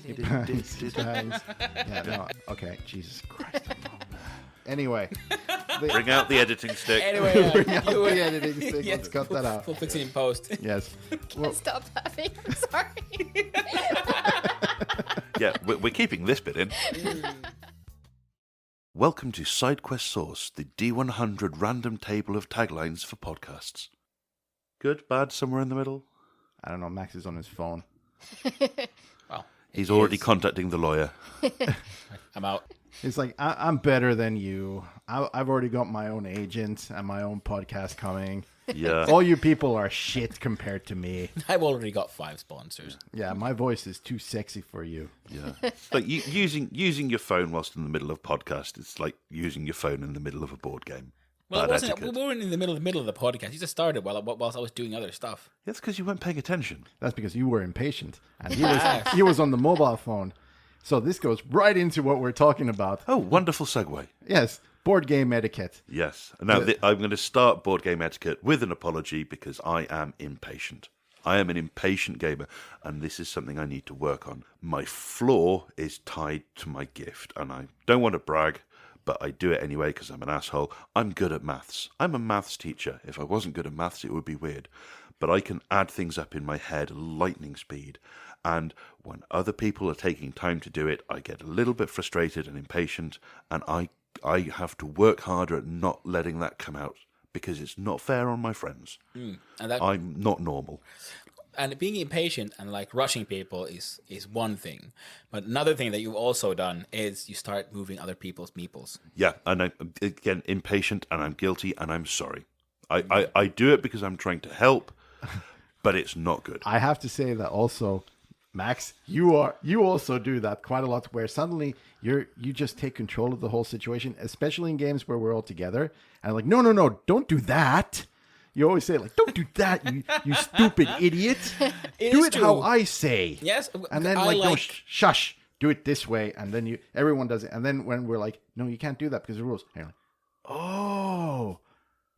Times. Yeah, no. Okay, Jesus Christ. Anyway. Bring out the editing stick. Anyway, Bring out the editing stick. Let's cut that out. We'll fix it in post. Yes. Can't stop laughing. I'm sorry. Yeah, we're keeping this bit in. Welcome to SideQuest Source, the D100 random table of taglines for podcasts. Good, bad, somewhere in the middle? I don't know. Max is on his phone. Well, He's already contacting the lawyer. I'm out. It's like, I'm better than you. I've already got my own agent and my own podcast coming. Yeah. All you people are shit compared to me. I've already got 5 sponsors. Yeah, my voice is too sexy for you. Yeah. Like using your phone whilst in the middle of a podcast, it's like using your phone in the middle of a board game. Well, Bad we etiquette. weren't in the middle of the podcast. You just started whilst I was doing other stuff. That's because you weren't paying attention. That's because you were impatient. And he was on the mobile phone. So this goes right into what we're talking about. Oh, wonderful segue. Yes, board game etiquette. Yes. Now, I'm going to start board game etiquette with an apology because I am impatient. I am an impatient gamer, and this is something I need to work on. My flaw is tied to my gift, and I don't want to brag, but I do it anyway because I'm an asshole. I'm good at maths. I'm a maths teacher. If I wasn't good at maths, it would be weird. But I can add things up in my head lightning speed. And when other people are taking time to do it, I get a little bit frustrated and impatient, and I have to work harder at not letting that come out because it's not fair on my friends. And I'm not normal. And being impatient and like rushing people is one thing. But another thing that you've also done is you start moving other people's meeples. Yeah, and I'm, again, impatient, and I'm guilty, and I'm sorry. I do it because I'm trying to help, but it's not good. I have to say that also, Max, you also do that quite a lot, where suddenly you just take control of the whole situation, especially in games where we're all together. And I'm like, no, don't do that. You always say, like, don't do that, you stupid idiot. Do it true. how I say. Yes, And then no, shush, do it this way. And then everyone does it. And then when we're like, no, you can't do that because of the rules. And you're like, oh,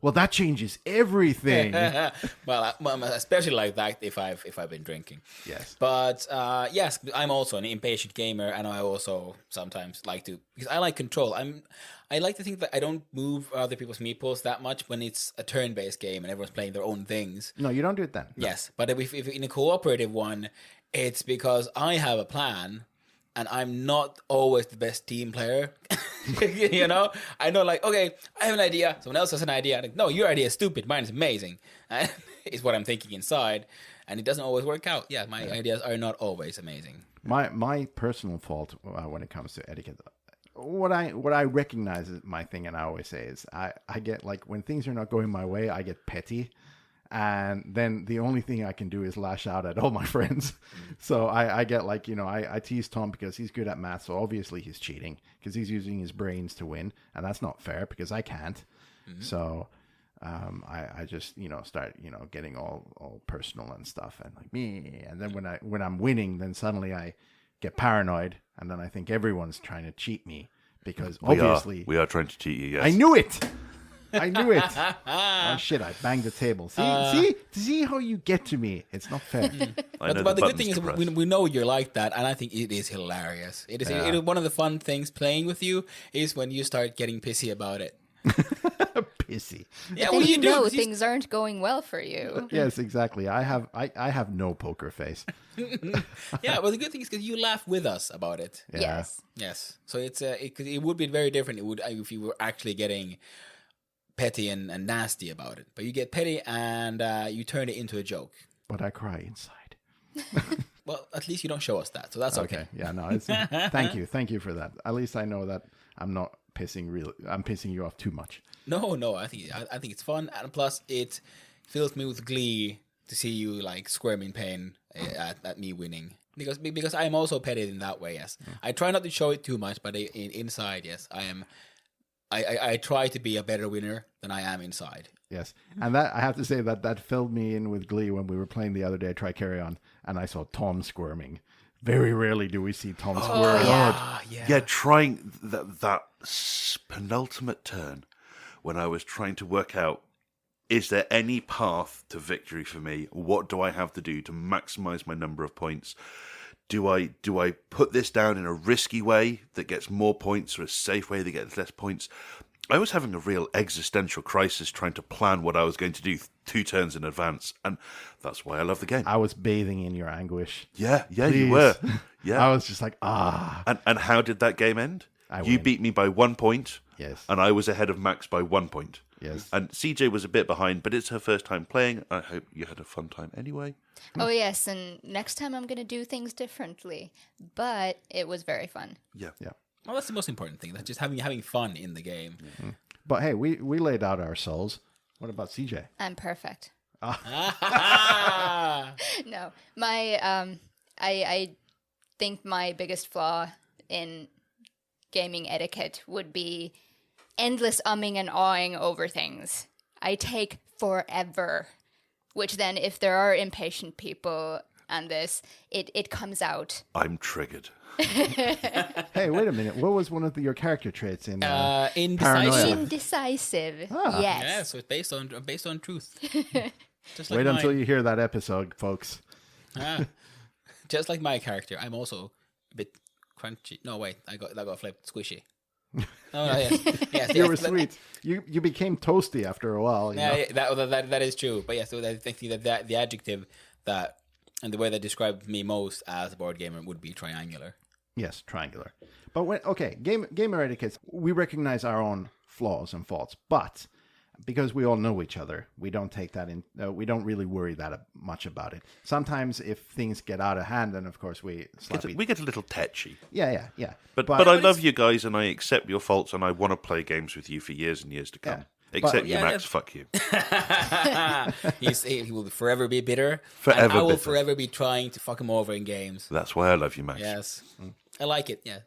well, that changes everything. well, especially like that if I've been drinking. Yes. But yes, I'm also an impatient gamer, and I also sometimes like to, because I like control. I like to think that I don't move other people's meeples that much when it's a turn-based game and everyone's playing their own things. No, you don't do it then. No. Yes, but if in a cooperative one, it's because I have a plan. And I'm not always the best team player. You know? I know, like, okay, I have an idea. Someone else has an idea. Like, no, your idea is stupid. Mine is amazing. Is what I'm thinking inside. And it doesn't always work out. Yeah, my ideas are not always amazing. My personal fault when it comes to etiquette, what I recognize is my thing, and I always say is I get, like, when things are not going my way, I get petty. And then the only thing I can do is lash out at all my friends. So I get, like, I tease Tom because he's good at math. So obviously he's cheating because he's using his brains to win. And that's not fair because I can't. Mm-hmm. So I just, start, getting all personal and stuff and like me. And then when I'm winning, then suddenly I get paranoid. And then I think everyone's trying to cheat me because obviously we are trying to cheat you, yes. I knew it. Oh shit! I banged the table. See how you get to me. It's not fair. But the good thing is we know you're like that, and I think it is hilarious. It is one of the fun things playing with you is when you start getting pissy about it. Pissy. Yeah, well, you know things aren't going well for you. Yes, exactly. I have no poker face. Yeah, well, the good thing is because you laugh with us about it. Yeah. Yes. So it would be very different. It would if you were actually getting petty and nasty about it, but you get petty and you turn it into a joke. But I cry inside. Well, at least you don't show us that, so that's okay. Yeah, no, thank you for that. At least I know that I'm not I'm pissing you off too much. No, I think it's fun, and plus it fills me with glee to see you like squirm in pain at me winning. Because I am also petty in that way. Yes, I try not to show it too much, but inside, yes, I am. I try to be a better winner than I am inside. Yes, and that I have to say that filled me in with glee when we were playing the other day. Try Carry On, and I saw Tom squirming. Very rarely do we see Tom squirm. Yeah, trying that penultimate turn when I was trying to work out, is there any path to victory for me? What do I have to do to maximize my number of points? Do I put this down in a risky way that gets more points or a safe way that gets less points? I was having a real existential crisis trying to plan what I was going to do 2 turns in advance, and that's why I love the game. I was bathing in your anguish. Yeah, Please. you were. Yeah. I was just like, ah. And how did that game end? You win. beat me by 1 point. Yes. And I was ahead of Max by 1 point. Yes. And CJ was a bit behind, but it's her first time playing. I hope you had a fun time anyway. Oh, yes. And next time I'm going to do things differently. But it was very fun. Yeah. Well, that's the most important thing. That's just having fun in the game. Mm-hmm. But hey, we laid out our souls. What about CJ? I'm perfect. Ah. No, my I think my biggest flaw in gaming etiquette would be endless umming and awing over things. I take forever, which then if there are impatient people on this, it comes out. I'm triggered. Hey, wait a minute. What was one of your character traits in Indecisive. Paranoia? Indecisive. Ah. Yes. Yeah, so it's based on truth. Just like Wait mine. until you hear that episode, folks. Just like my character, I'm also a bit crunchy. No, wait, I got flipped. Squishy. Oh, no, yes. You were sweet. You became toasty after a while. You know? Yeah, that is true. But yeah, so I think that the adjective that and the way that described me most as a board gamer would be triangular. Yes, triangular. But gamer etiquettes, we recognize our own flaws and faults, but because we all know each other, we don't take that in. We don't really worry that much about it. Sometimes, if things get out of hand, then of course we get a little tetchy. Yeah. But I love you guys, and I accept your faults, and I want to play games with you for years and years to come. Yeah. Except you, Max. Fuck you. He will forever be bitter. Forever and I will bitter. forever be trying to fuck him over in games. That's why I love you, Max. Yes. I like it, yeah.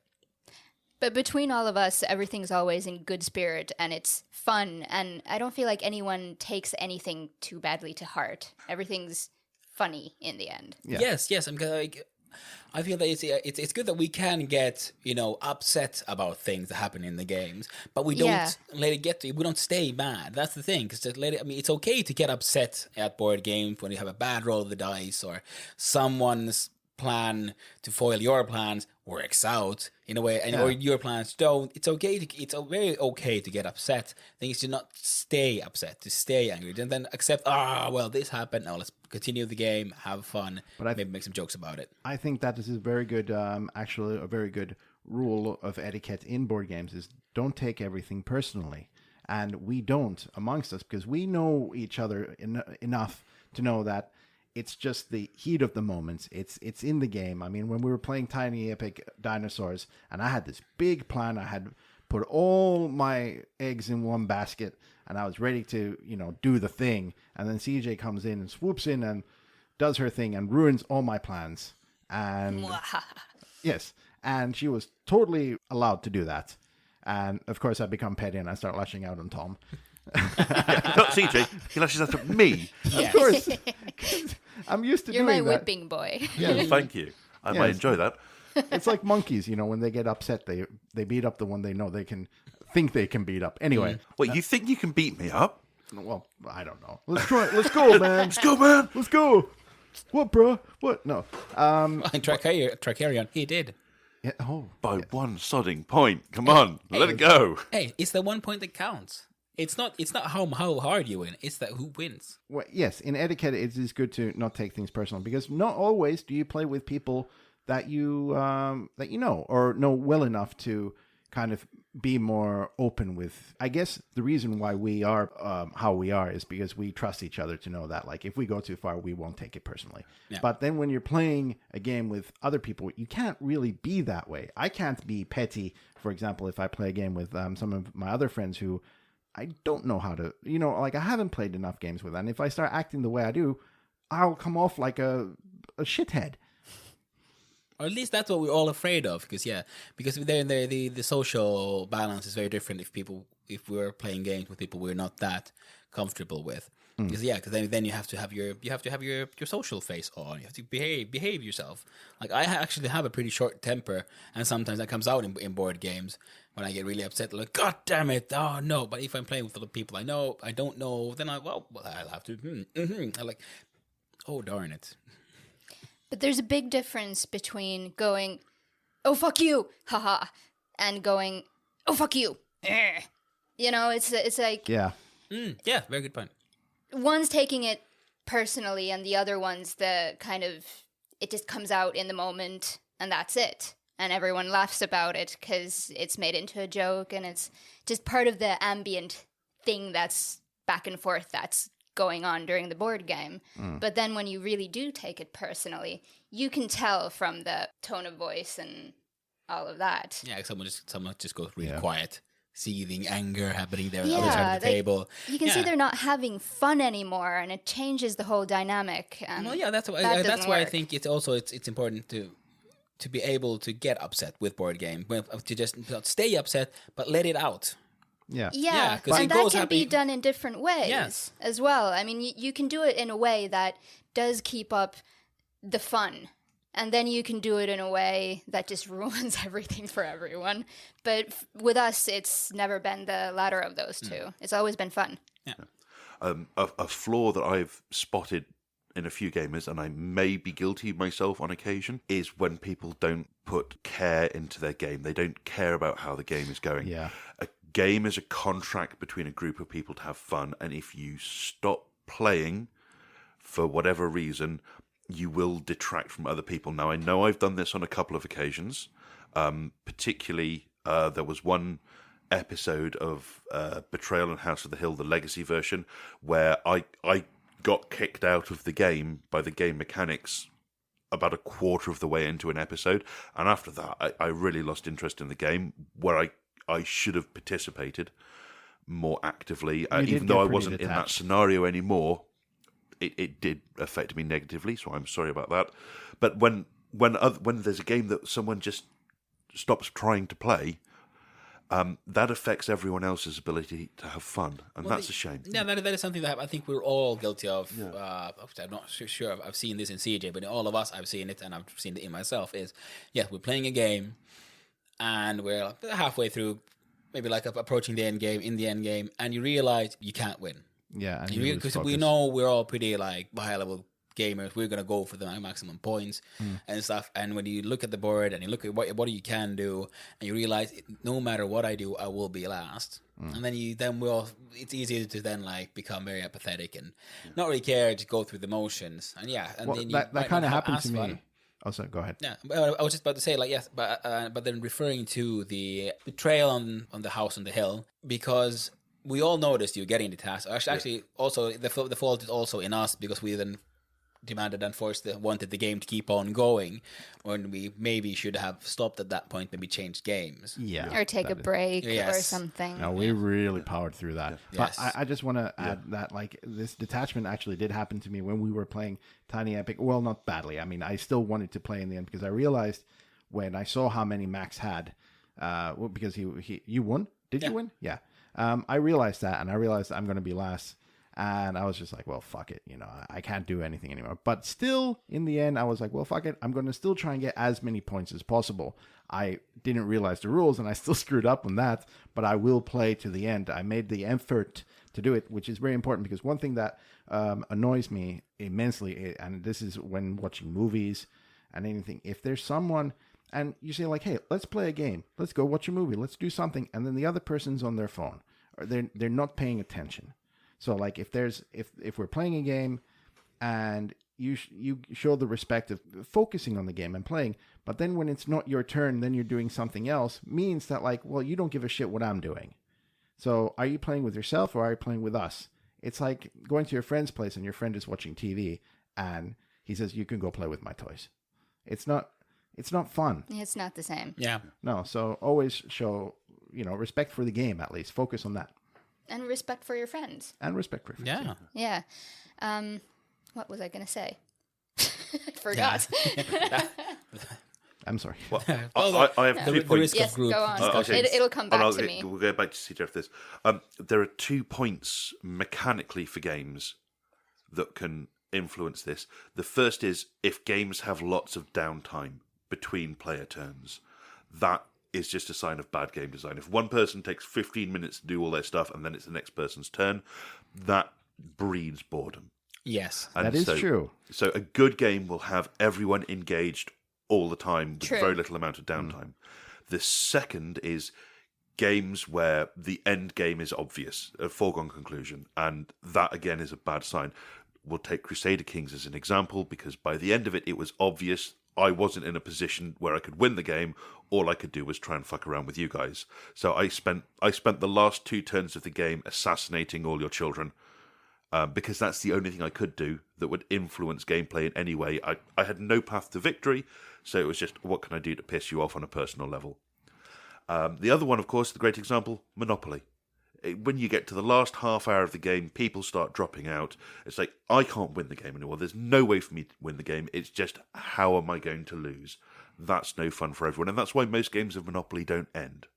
But between all of us, everything's always in good spirit and it's fun. And I don't feel like anyone takes anything too badly to heart. Everything's funny in the end. Yeah. Yes. I feel that it's good that we can get upset about things that happen in the games, but we don't let it get to. We don't stay mad. That's the thing. Because it's okay to get upset at board games when you have a bad roll of the dice or someone's plan to foil your plans works out in a way, or your plans don't. It's okay. It's very okay to get upset. Things to not stay upset, to stay angry, and then accept. This happened. Now let's continue the game, have fun, but maybe make some jokes about it. I think that this is very good. Actually, a very good rule of etiquette in board games is don't take everything personally, and we don't amongst us because we know each other enough to know that. It's just the heat of the moment. It's in the game. I mean, when we were playing Tiny Epic Dinosaurs, and I had this big plan. I had put all my eggs in one basket, and I was ready to, do the thing. And then CJ comes in and swoops in and does her thing and ruins all my plans. And yes, and she was totally allowed to do that. And of course, I become petty and I start lashing out on Tom. Not CJ. He lashes out at me. Of course. I'm used to You're doing my that. whipping boy. Yeah, Thank you. I might enjoy that. it's like monkeys, when they get upset, they beat up the one they know they can beat up. Anyway, Wait, you think you can beat me up? well, I don't know. Let's try it. Let's go, man. Let's go, man. Let's go. What, bro? What? No. Tricarion, he did. Yeah, By one sodding point. Come on, let it go. Hey, it's the 1 point that counts. It's not how hard you win. It's that who wins. well, yes. In etiquette, it is good to not take things personal because not always do you play with people that you know or know well enough to kind of be more open with. I guess the reason why we are how we are is because we trust each other to know that, like, if we go too far, we won't take it personally. Yeah. But then when you're playing a game with other people, you can't really be that way. I can't be petty, for example, if I play a game with some of my other friends who I don't know how to, I haven't played enough games with. And if I start acting the way I do, I'll come off like a shithead. Or at least that's what we're all afraid of. Because the social balance is very different if we're playing games with people we're not that comfortable with. Because then you have to have your social face on. You have to behave yourself. Like I actually have a pretty short temper, and sometimes that comes out in board games when I get really upset. Like, God damn it! Oh no! But if I'm playing with other people I don't know, then I'll have to. I'm like, oh darn it. But there's a big difference between going, "Oh fuck you," haha, and going, "Oh fuck you." You know, it's like Yeah. Yeah, very good point. one's taking it personally, and the other one's the kind of it just comes out in the moment, and that's it, and everyone laughs about it because it's made into a joke, and it's just part of the ambient thing that's back and forth that's going on during the board game. But then when you really do take it personally, you can tell from the tone of voice and all of that. Yeah, someone just goes really Yeah. quiet, seething anger happening there on Yeah, the other side of the like, table. You can see Yeah. they're not having fun anymore, and it changes the whole dynamic. And Well, yeah, that's why. that That's doesn't why I work. think it's important to be able to get upset with board game, to just not stay upset, but let it out. Yeah. Yeah, Yeah, 'cause it and that goes can be happy- done in different ways Yes. as well. I mean, you can do it in a way that does keep up the fun, and then you can do it in a way that just ruins everything for everyone. But with us, it's never been the latter of those two. It's always been fun. A flaw that I've spotted in a few gamers, and I may be guilty myself on occasion, is when people don't put care into their game. They don't care about how the game is going. Yeah. A game is a contract between a group of people to have fun, and if you stop playing for whatever reason, you will detract from other people. Now, I know I've done this on a couple of occasions. Particularly, there was one episode of Betrayal on House of the Hill, the Legacy version, where I got kicked out of the game by the game mechanics about a quarter of the way into an episode. And after that, I really lost interest in the game, where I should have participated more actively. did Even get though I pretty wasn't in that detached. scenario anymore, it did affect me negatively, so I'm sorry about that. But when there's a game that someone just stops trying to play, that affects everyone else's ability to have fun, and that's a shame. Yeah, that is something that I think we're all guilty of. I'm not sure I've seen this in CJ, but in all of us, I've seen it, and I've seen it in myself. Is we're playing a game, and we're halfway through, maybe like approaching the end game, and you realize you can't win. Yeah. And Because we know we're all pretty like high level gamers. We're gonna go for the maximum points and stuff. And when you look at the board and you look at what you can do, and you realize no matter what I do, I will be last. And then it's easy to then like become very apathetic and not really care to go through the motions. And and Well, then that kind of happened to me. Oh, sorry, go ahead. Yeah, I was just about to say, like, yes, but then referring to the betrayal on the house on the hill, because we all noticed you getting the task. Actually, also the fault is also in us, because we then demanded and wanted the game to keep on going, when we maybe should have stopped at that point, maybe changed games. Yeah. Or take a break or Yes. something. No, we really powered through that. But Yes. I just want to add that, like, this detachment actually did happen to me when we were playing Tiny Epic. Well, not badly. I mean, I still wanted to play in the end, because I realized when I saw how many Max had, because you won. Did you win? Yeah. I realized that, and I realized I'm going to be last. And I was just like, well, fuck it. I can't do anything anymore. But still, in the end, I was like, well, fuck it. I'm going to still try and get as many points as possible. I didn't realize the rules, and I still screwed up on that. But I will play to the end. I made the effort to do it, which is very important, because one thing that annoys me immensely, and this is when watching movies and anything, if there's someone and you say like, hey, let's play a game, let's go watch a movie, let's do something, and then the other person's on their phone, or they're not paying attention. So like if we're playing a game and you show the respect of focusing on the game and playing, but then when it's not your turn, then you're doing something else, means that like, well, you don't give a shit what I'm doing. So are you playing with yourself, or are you playing with us? It's like going to your friend's place and your friend is watching TV and he says, you can go play with my toys. It's not fun. It's not the same. Yeah. No. So always show, respect for the game, at least focus on that. And respect for your friends. And respect for friends. Yeah. Yeah. What was I going to say? I forgot. I'm sorry. Well, I have 2 the points. risk Yes, of group go on. discussion. It'll come back to me. We'll go back to CJ after this. There are 2 points mechanically for games that can influence this. The first is if games have lots of downtime between player turns. That is just a sign of bad game design. If one person takes 15 minutes to do all their stuff and then it's the next person's turn, that breeds boredom. Yes. And That is true. So a good game will have everyone engaged all the time with True. very little amount of downtime. The second is games where the end game is obvious, a foregone conclusion, and that again is a bad sign. We'll take Crusader Kings as an example, because by the end of it, it was obvious I wasn't in a position where I could win the game. All I could do was try and fuck around with you guys. So I spent the last 2 turns of the game assassinating all your children, because that's the only thing I could do that would influence gameplay in any way. I had no path to victory, so it was just, what can I do to piss you off on a personal level? The other one, of course, the great example, Monopoly. When you get to the last half hour of the game, people start dropping out. It's like, I can't win the game anymore. There's no way for me to win the game. It's just, how am I going to lose? That's no fun for everyone. And that's why most games of Monopoly don't end.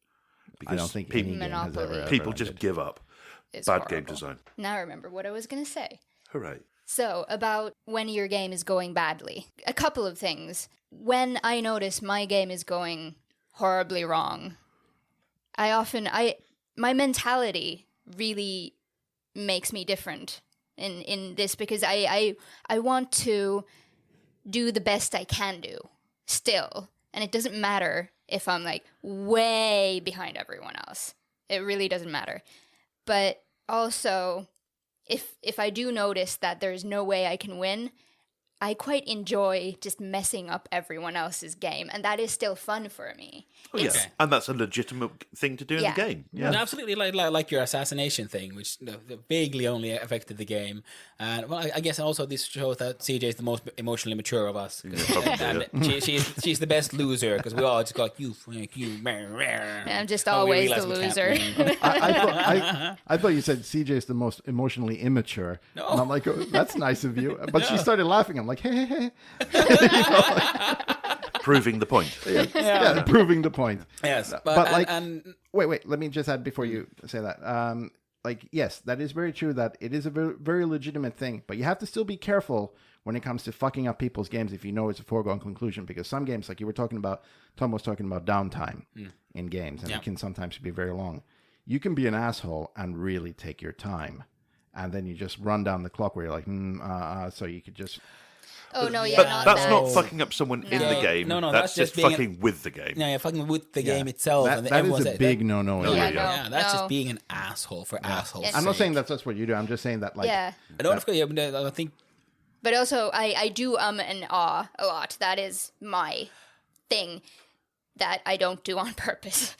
I don't think any game has Monopoly. ever people just ended. give up. It's Bad horrible. game design. Now I remember what I was going to say. Hooray. So, about when your game is going badly. A couple of things. When I notice my game is going horribly wrong, my mentality really makes me different in this, because I want to do the best I can do still. And it doesn't matter if I'm like way behind everyone else. It really doesn't matter. But also, if I do notice that there's no way I can win, I quite enjoy just messing up everyone else's game, and that is still fun for me. Oh, yeah. And that's a legitimate thing to do in Yeah. the game. Yeah. And absolutely, like your assassination thing, which vaguely only affected the game. And well, I guess also this shows that CJ is the most emotionally mature of us. probably, And she's the best loser, because we all just go like, you. I'm just Oh, we always the realize we can't loser. win. I thought you said CJ is the most emotionally immature. No. And I'm like, oh, that's nice of you. But she started laughing. I'm like, hey. Proving the point. Yeah, proving the point. Yes, But like, and wait. Let me just add before you say that. Like, yes, that is very true. That it is a very, very legitimate thing. But you have to still be careful when it comes to fucking up people's games if you know it's a foregone conclusion. Because some games, like you were talking about, Tom was talking about downtime in games, and it can sometimes be very long. You can be an asshole and really take your time, and then you just run down the clock where you're like, so you could just. Oh, no, yeah, But not that's that. not fucking up someone in the No. game. No, that's that's just just being fucking with the game. yeah, fucking with the game itself. That, and that everyone is a said- big no-no. Yeah, in no. my game. that's no. just being an asshole for assholes. Yes. I'm not sake. saying that's what you do. I'm just saying that, like, Yeah. I don't I think But also, I do and ah a lot. That is my thing that I don't do on purpose.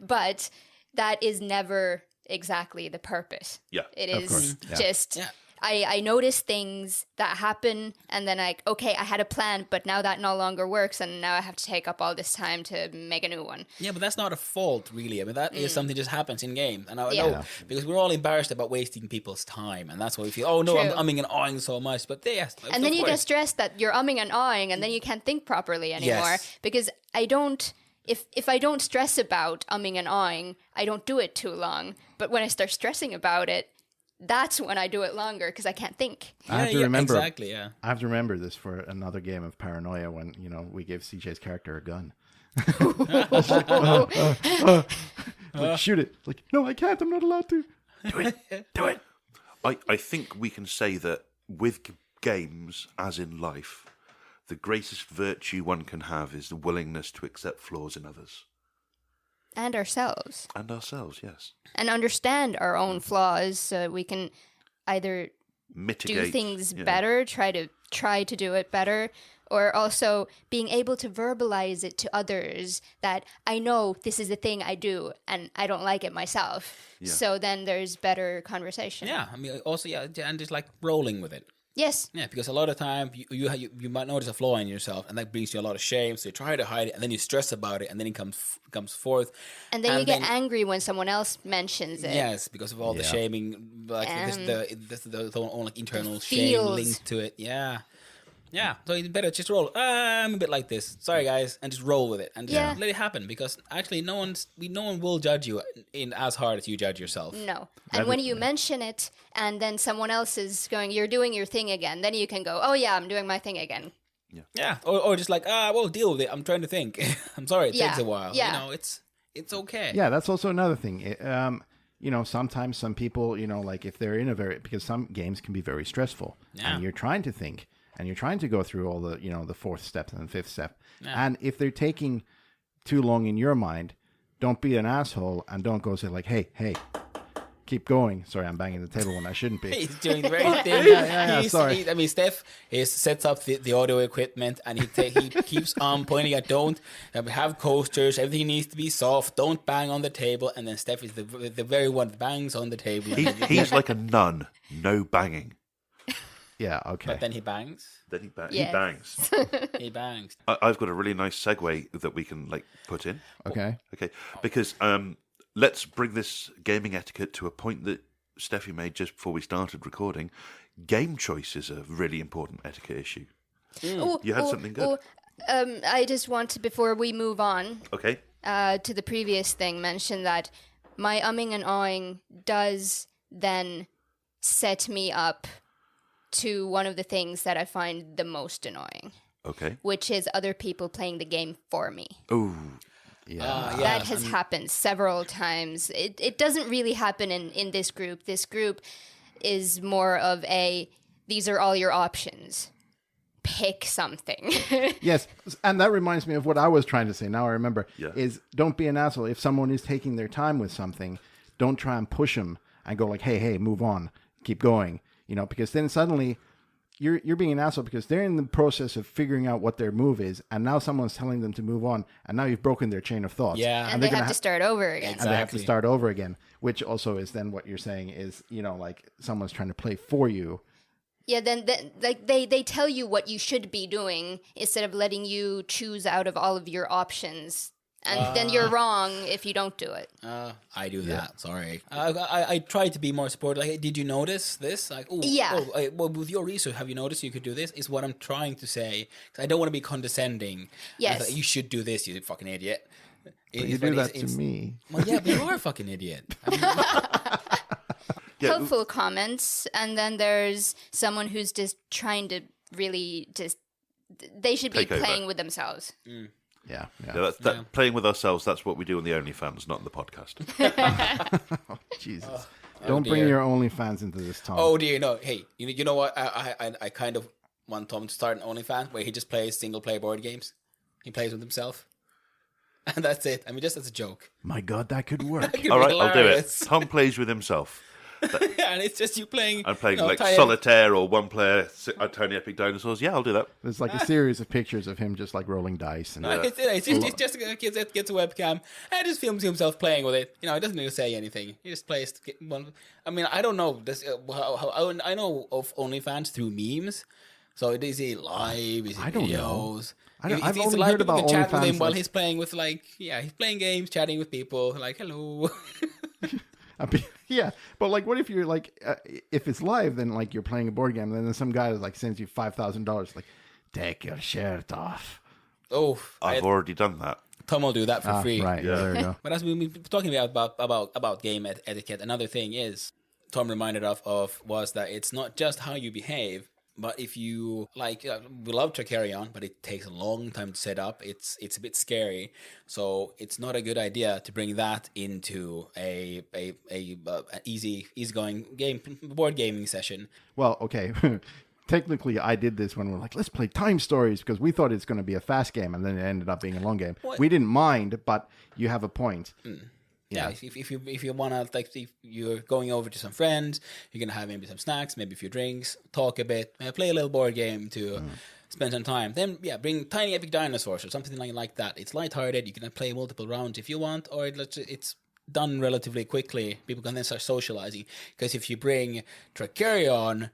But that is never exactly the purpose. Yeah, It of is course. Yeah. just... Yeah. I notice things that happen, and then okay, I had a plan, but now that no longer works, and now I have to take up all this time to make a new one. Yeah, but that's not a fault, really. I mean, that is something that just happens in games. And I Yeah. know, because we're all embarrassed about wasting people's time. And that's why we feel, oh, no, I'm True. umming and awing so much. But yes. And then you get stressed that you're umming and ahhing, and then you can't think properly anymore. Yes. Because I don't... If I don't stress about umming and ahhing, I don't do it too long. But when I start stressing about it, that's when I do it longer, because I can't think. I have to remember. Exactly, yeah. I have to remember this for another game of Paranoia when we gave CJ's character a gun. Like, shoot it! Like, no, I can't. I'm not allowed to. Do it. I think we can say that with games, as in life, the greatest virtue one can have is the willingness to accept flaws in others. And ourselves. And ourselves, yes. And understand our own flaws, so we can either Mitigate. do things yeah. better, try to do it better, or also being able to verbalize it to others that I know this is the thing I do and I don't like it myself. Yeah. So then there's better conversation. Yeah, I mean, also, yeah, and just like rolling with it. Yes. Yeah, because a lot of time you might notice a flaw in yourself, and that brings you a lot of shame. So you try to hide it, and then you stress about it, and then it comes forth. And then you get angry when someone else mentions it. Yes, because of all the Yeah. shaming, like the own like internal shame feels. linked to it. Yeah. Yeah, so it's better just roll. I'm a bit like this. Sorry, guys, and just roll with it and just Yeah. let it happen, because actually no one will judge you in as hard as you judge yourself. No. And when you mention it and then someone else is going, you're doing your thing again, then you can go, oh yeah, I'm doing my thing again. Yeah, or just like well, deal with it. I'm trying to think. I'm sorry, it Yeah. takes a while. Yeah. It's okay. Yeah, that's also another thing. sometimes some people, like if they're in because some games can be very stressful, and you're trying to think, and you're trying to go through all the, the fourth step and the fifth step. Yeah. And if they're taking too long in your mind, don't be an asshole and don't go say like, hey, keep going. Sorry, I'm banging the table when I shouldn't be. He's doing the right thing. Sorry. Steph sets up the audio equipment, and he keeps on pointing at don't have coasters. Everything needs to be soft. Don't bang on the table. And then Steph is the very one that bangs on the table. He's like a nun. No banging. Yeah, okay. But then he bangs. He bangs. He bangs. I've got a really nice segue that we can put in. Okay. Because let's bring this gaming etiquette to a point that Steffi made just before we started recording. Game choice is a really important etiquette issue. You had something good. I just want to, before we move on, okay, to the previous thing, mention that my umming and awing does then set me up to one of the things that I find the most annoying. Okay. Which is other people playing the game for me. Oh, yeah. That has happened several times. It doesn't really happen in this group. This group is more of these are all your options. Pick something. Yes, and that reminds me of what I was trying to say. Now I remember. Yeah. Is don't be an asshole. If someone is taking their time with something, don't try and push them and go like, hey, move on. Keep going. Because then suddenly you're being an asshole because they're in the process of figuring out what their move is, and now someone's telling them to move on, and now you've broken their chain of thoughts. Yeah. And they have to start over again. Exactly. And they have to start over again, which also is then what you're saying is, like someone's trying to play for you. Yeah, then they tell you what you should be doing instead of letting you choose out of all of your options. And then you're wrong if you don't do it. I do that. Sorry. I try to be more supportive. Like, did you notice this? Like, well, with your research, have you noticed you could do this? Is what I'm trying to say. 'Cause I don't want to be condescending. Yes. Like, you should do this, you fucking idiot. But you do that to me. Well, yeah, but you are a fucking idiot. Helpful comments, and then there's someone who's just trying to really they should be playing with themselves. Yeah. Playing with ourselves, that's what we do on the OnlyFans, not on the podcast. Oh, Jesus. Don't bring your OnlyFans into this, Tom. Oh, dear, no. Hey, you know what? I kind of want Tom to start an OnlyFans where he just plays single-player board games. He plays with himself. And that's it. I mean, just as a joke. My God, that could work. All right, I'll do it. Tom plays with himself. And it's just you playing. I'm playing solitaire or one player Tiny Epic Dinosaurs. Yeah, I'll do that. There's like a series of pictures of him just like rolling dice. And it's just gets a webcam and just films himself playing with it. It doesn't need to say anything. He just plays one. I mean, I don't know this. I know of OnlyFans through memes. So is he live? Is he videos? I've only heard about OnlyFans. Chat with him while he's playing with he's playing games, chatting with people. Like, hello. Yeah, but what if you're if it's live, then you're playing a board game, and then some guy sends you $5,000, take your shirt off. Oh, I've already done that. Tom will do that for free. Right, yeah, there you go. But as we've been talking about game etiquette, another thing is Tom reminded of was that it's not just how you behave. But if you we love to carry on, but it takes a long time to set up. It's a bit scary, so it's not a good idea to bring that into a easygoing board gaming session. Well, okay. Technically, I did this when we're let's play Time Stories because we thought it's going to be a fast game, and then it ended up being a long game. What? We didn't mind, but you have a point. Yeah, if you wanna if you're going over to some friends, you're gonna have maybe some snacks, maybe a few drinks, talk a bit, play a little board game to spend some time. Then bring Tiny Epic Dinosaurs or something like that. It's lighthearted. You can play multiple rounds if you want, or it's done relatively quickly. People can then start socializing. Because if you bring Tracarion,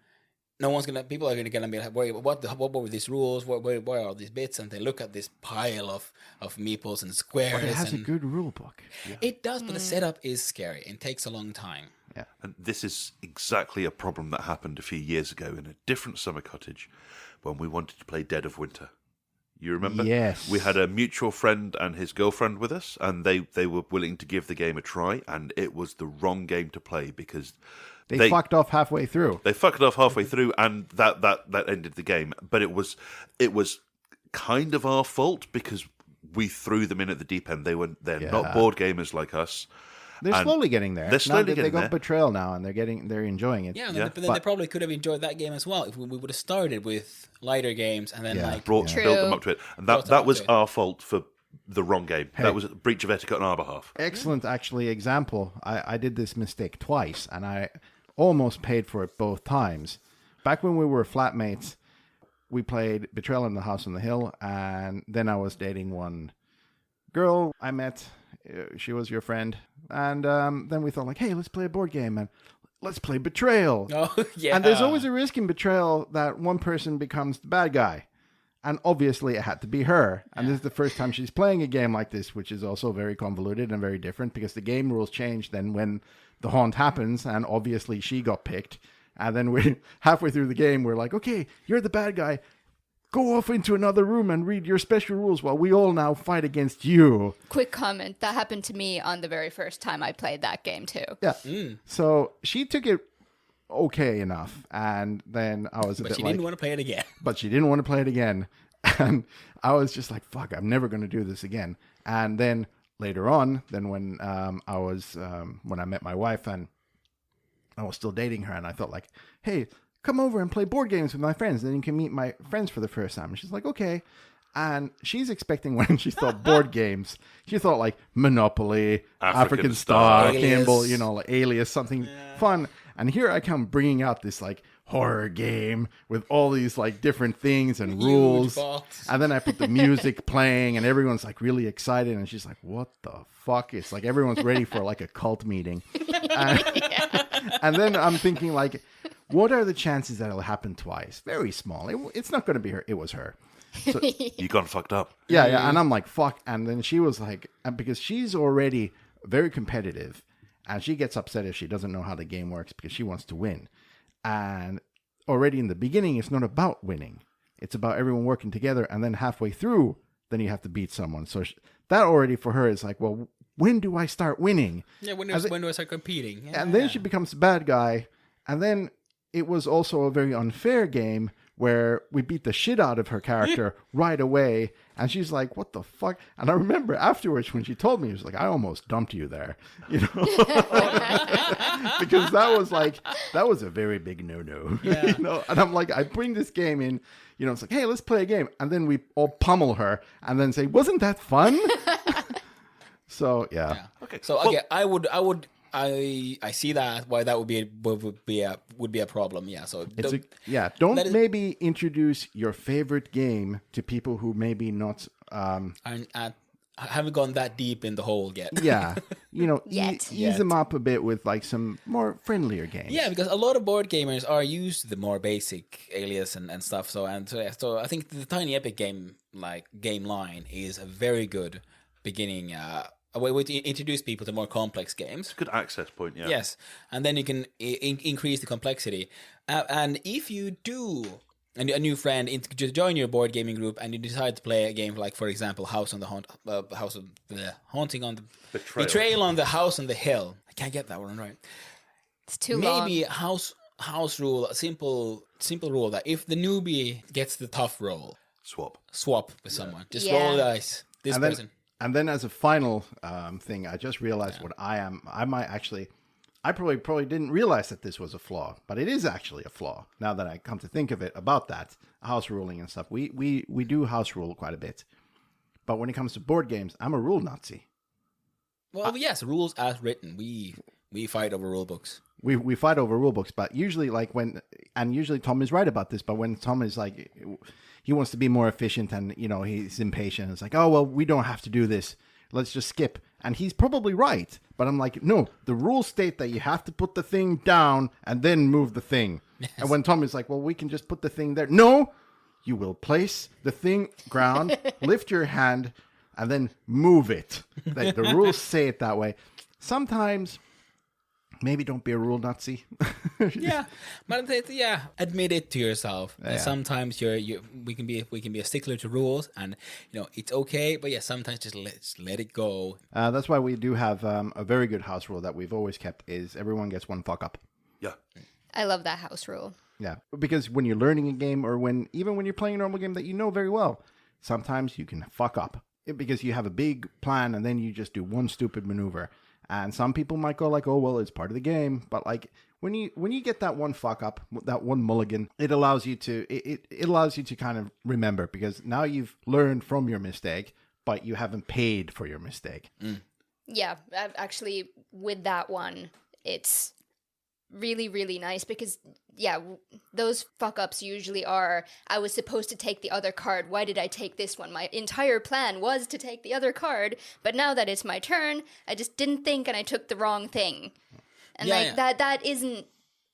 people are gonna be like, what were these rules? Where are these bits? And they look at this pile of meeples and squares. But it has a good rule book. Yeah. It does, but the setup is scary and takes a long time. Yeah. And this is exactly a problem that happened a few years ago in a different summer cottage when we wanted to play Dead of Winter. You remember? Yes. We had a mutual friend and his girlfriend with us, and they were willing to give the game a try, and it was the wrong game to play because They fucked off halfway through. They fucked it off halfway through, and that ended the game. But it was kind of our fault because we threw them in at the deep end. They're not board gamers like us, They're And slowly getting there. they're slowly They getting got there. Betrayal now, and they're enjoying it. Yeah, Yeah. but then they probably could have enjoyed that game as well if we would have started with lighter games and then Yeah. like built them up to it. And Brought them that up was to it. our fault for the wrong game. That was a breach of etiquette on our behalf. Excellent, actually, example. I did this mistake twice, and I almost paid for it both times. Back when we were flatmates, we played Betrayal in the House on the Hill, and then I was dating one girl I met. She was your friend. And then we thought, like, hey, let's play a board game, and let's play Betrayal. Oh yeah. And there's always a risk in Betrayal that one person becomes the bad guy. And obviously it had to be her. And this is the first time she's playing a game like this, which is also very convoluted and very different because the game rules change then when the haunt happens. And obviously she got picked. And then we halfway through the game, we're like, okay, you're the bad guy. Go off into another room and read your special rules while we all now fight against you. Quick comment. That happened to me on the very first time I played that game too. Yeah. So she took it okay enough. And then I was a but bit she like... didn't want to play it again. But she didn't want to play it again. And I was just like, fuck, I'm never going to do this again. And then later on, then when when I met my wife and I was still dating her, and I thought like, hey, come over and play board games with my friends. Then you can meet my friends for the first time. And she's like, okay. And she's expecting when she thought board games, she thought like Monopoly, African Star, Alias. Campbell, like Alias, something fun. And here I come bringing out this like horror game with all these like different things and Huge rules. box. And then I put the music playing and everyone's like really excited. And she's like, what the fuck? It's like everyone's ready for like a cult meeting. And then I'm thinking like, what are the chances that it'll happen twice? Very small. It's not going to be her. It was her. So, You got fucked up. yeah. And I'm like, fuck. And then she was like, and because she's already very competitive and she gets upset if she doesn't know how the game works because she wants to win. And already in the beginning, it's not about winning. It's about everyone working together. And then halfway through, then you have to beat someone. So that already for her is like, well, when do I start winning? Yeah, when do I start competing? Yeah. And then she becomes the bad guy. And then it was also a very unfair game where we beat the shit out of her character right away. And she's like, what the fuck? And I remember afterwards when she told me, she was like, I almost dumped you there. Because that was a very big no-no. Yeah. And I'm like, I bring this game in, it's like, hey, let's play a game. And then we all pummel her and then say, wasn't that fun? So, yeah. Okay. So okay, I see that why that would be a problem. Yeah. So Don't that is- maybe introduce your favorite game to people who maybe not I haven't gone that deep in the hole yet. Yeah, Yet. ease them up a bit with like some more friendlier games. Yeah, because a lot of board gamers are used to the more basic Alias and stuff. So I think the Tiny Epic game line is a very good beginning. A way to introduce people to more complex games. Good access point, yeah. Yes, and then you can increase the complexity. And if you do a new friend just join your board gaming group and you decide to play a game like, for example, Betrayal on the House on the Hill. I can't get that one right. It's too long. Maybe house rule, a simple rule that if the newbie gets the tough roll, swap with someone. Just roll the dice. This person. And then as a final thing, I just realized what I am. I probably didn't realize that this was a flaw, but it is actually a flaw. Now that I come to think of it about that, house ruling and stuff, we do house rule quite a bit. But when it comes to board games, I'm a rule Nazi. Well, yes, rules as written. We fight over rule books. We fight over rule books, but usually usually Tom is right about this, but when Tom is like, he wants to be more efficient and, he's impatient. It's like, oh, well, we don't have to do this. Let's just skip. And he's probably right. But I'm like, no, the rules state that you have to put the thing down and then move the thing. Yes. And when Tom is like, well, we can just put the thing there. No, you will place the thing ground, lift your hand, and then move it. Like, the rules say it that way. Sometimes... maybe don't be a rule Nazi. Yeah, but admit it to yourself. Yeah. Sometimes we can be a stickler to rules, and it's okay. But sometimes just let it go. That's why we do have a very good house rule that we've always kept: is everyone gets one fuck up. Yeah, I love that house rule. Yeah, because when you're learning a game, or even when you're playing a normal game that you know very well, sometimes you can fuck up because you have a big plan and then you just do one stupid maneuver. And some people might go like, oh, well, it's part of the game. But like when you get that one fuck up, that one mulligan, it allows you to it allows you to kind of remember, because now you've learned from your mistake, but you haven't paid for your mistake. Yeah, actually, with that one, it's really, really nice because, yeah, those fuck-ups usually are, I was supposed to take the other card, why did I take this one? My entire plan was to take the other card, but now that it's my turn, I just didn't think and I took the wrong thing. And that isn't